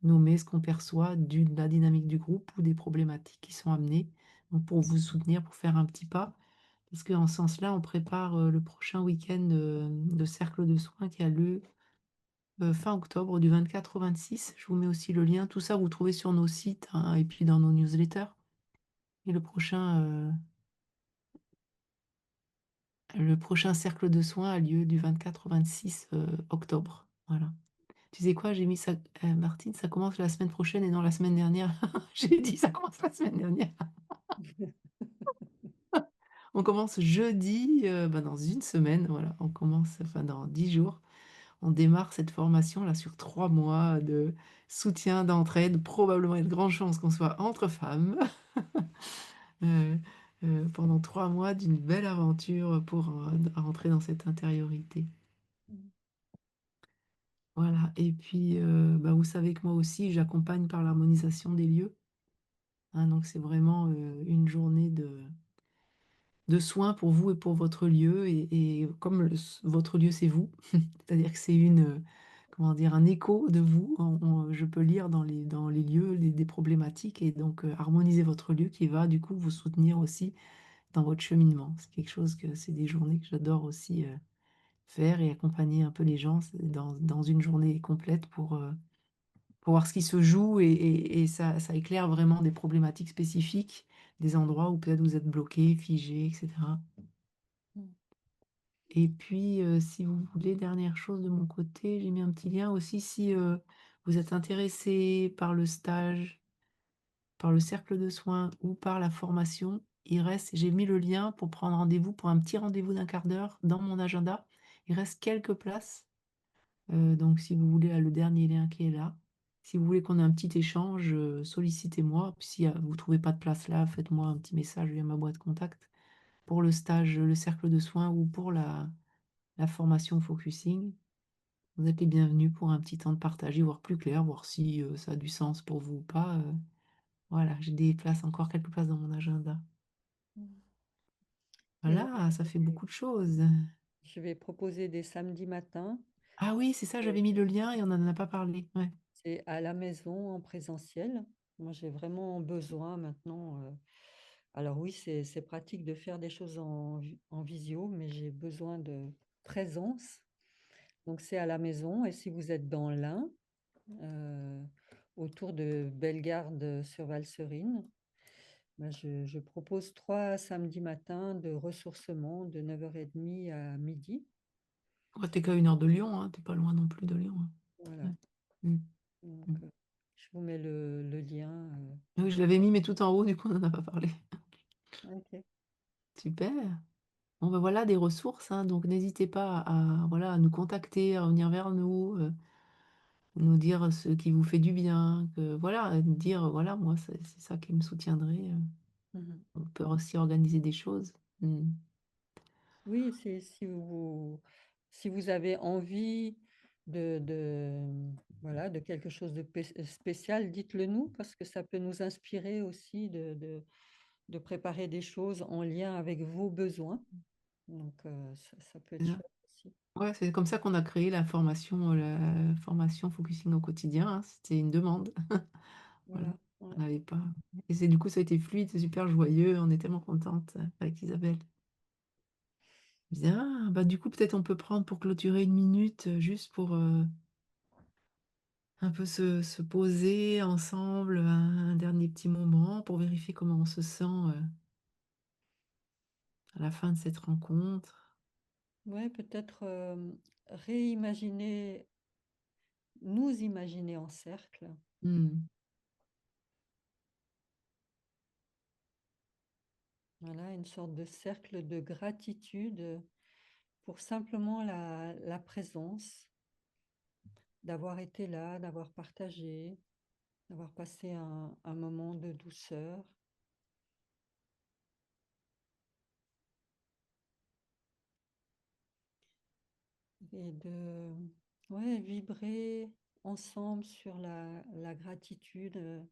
Nommer ce qu'on perçoit de la dynamique du groupe ou des problématiques qui sont amenées. Donc pour vous soutenir, pour faire un petit pas. Parce qu'en ce sens-là, on prépare le prochain week-end de cercle de soins qui a lieu fin octobre, du 24 au 26. Je vous mets aussi le lien. Tout ça, vous trouvez sur nos sites, hein, et puis dans nos newsletters. Et le prochain cercle de soins a lieu du 24 au 26 octobre. Voilà. Tu sais quoi, j'ai mis ça, Martine, ça commence la semaine prochaine et non la semaine dernière. J'ai dit ça commence la semaine dernière. On commence jeudi, dans une semaine, voilà. On commence, enfin dans 10 jours. On démarre cette formation là sur 3 mois de soutien, d'entraide. Probablement, il y a de grandes chances qu'on soit entre femmes. euh, pendant 3 mois d'une belle aventure pour rentrer dans cette intériorité. Voilà. Et puis, vous savez que moi aussi, j'accompagne par l'harmonisation des lieux, hein. Donc, c'est vraiment une journée de soins pour vous et pour votre lieu. Et comme votre lieu, c'est vous, c'est-à-dire que c'est comment dire, un écho de vous. Je peux lire dans les lieux des problématiques, et donc harmoniser votre lieu qui va du coup vous soutenir aussi dans votre cheminement. C'est quelque chose c'est des journées que j'adore aussi faire, et accompagner un peu les gens dans une journée complète pour voir ce qui se joue, et ça éclaire vraiment des problématiques spécifiques, des endroits où peut-être vous êtes bloqué, figé, etc. Et puis, si vous voulez, dernière chose de mon côté, j'ai mis un petit lien aussi, si vous êtes intéressé par le stage, par le cercle de soins ou par la formation, j'ai mis le lien pour prendre rendez-vous, pour un petit rendez-vous d'un quart d'heure dans mon agenda. Il reste quelques places. Donc, si vous voulez, le dernier lien qui est là. Si vous voulez qu'on ait un petit échange, sollicitez-moi. Puis si vous ne trouvez pas de place là, faites-moi un petit message via ma boîte contact pour le stage, le cercle de soins, ou pour la formation focusing. Vous êtes les bienvenus pour un petit temps de partage, y voir plus clair, voir si ça a du sens pour vous ou pas. Voilà, j'ai des places, encore quelques places dans mon agenda. Et moi, Voilà, ça fait beaucoup de choses. je vais proposer des samedis matins. Ah oui, c'est ça, j'avais mis le lien et on n'en a pas parlé. Ouais. C'est à la maison, en présentiel. Moi, j'ai vraiment besoin maintenant Alors oui, c'est pratique de faire des choses en visio, mais j'ai besoin de présence. Donc c'est à la maison, et si vous êtes dans l'Ain, autour de Bellegarde sur Valserine, ben, je propose 3 samedis matins de ressourcement de 9h30 à midi. Ouais, t'es qu'à 1 heure de Lyon, hein, t'es pas loin non plus de Lyon, hein. Voilà. Ouais. Mm. Donc, Mm. je vous mets le lien. Oui, je l'avais mis, mais tout en haut, du coup, on n'en a pas parlé. Ok. Super. Bon, ben voilà des ressources, hein, donc n'hésitez pas voilà, à nous contacter, à revenir vers nous, nous dire ce qui vous fait du bien, que voilà, dire voilà, moi, c'est ça qui me soutiendrait. Mhm. On peut aussi organiser des choses. Mm. Oui, si vous avez envie voilà, de quelque chose de spécial, dites-le nous, parce que ça peut nous inspirer aussi de préparer des choses en lien avec vos besoins. Donc, ça peut être C'est ça. chouette aussi. Ouais, c'est comme ça qu'on a créé la formation Focusing au quotidien, hein. C'était une demande. Voilà. Voilà. Ouais. On n'avait pas. Et du coup, ça a été fluide, c'est super joyeux. On est tellement contente avec Isabelle. Bien, bah du coup, peut-être on peut prendre pour clôturer 1 minute, juste pour un peu se poser ensemble, un dernier petit moment pour vérifier comment on se sent à la fin de cette rencontre. Ouais, peut-être réimaginer, nous imaginer en cercle. Hmm. Voilà, une sorte de cercle de gratitude pour simplement la présence, d'avoir été là, d'avoir partagé, d'avoir passé un moment de douceur. Et de ouais, vibrer ensemble sur la gratitude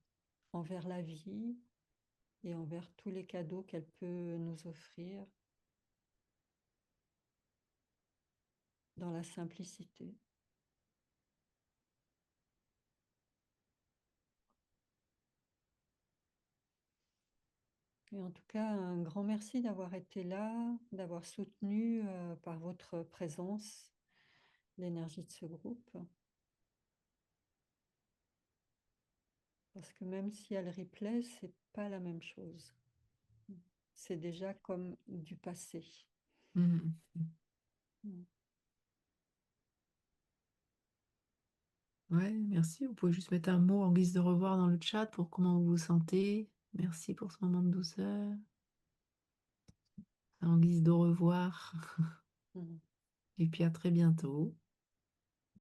envers la vie et envers tous les cadeaux qu'elle peut nous offrir dans la simplicité. Et en tout cas, un grand merci d'avoir été là, d'avoir soutenu par votre présence l'énergie de ce groupe. Parce que même si elle replay, c'est pas la même chose. C'est déjà comme du passé. Hmm. Mm. Ouais, merci. Vous pouvez juste mettre un mot en guise de revoir dans le chat pour comment vous vous sentez. Merci pour ce moment de douceur. En guise d'au revoir. Mm. Et puis à très bientôt.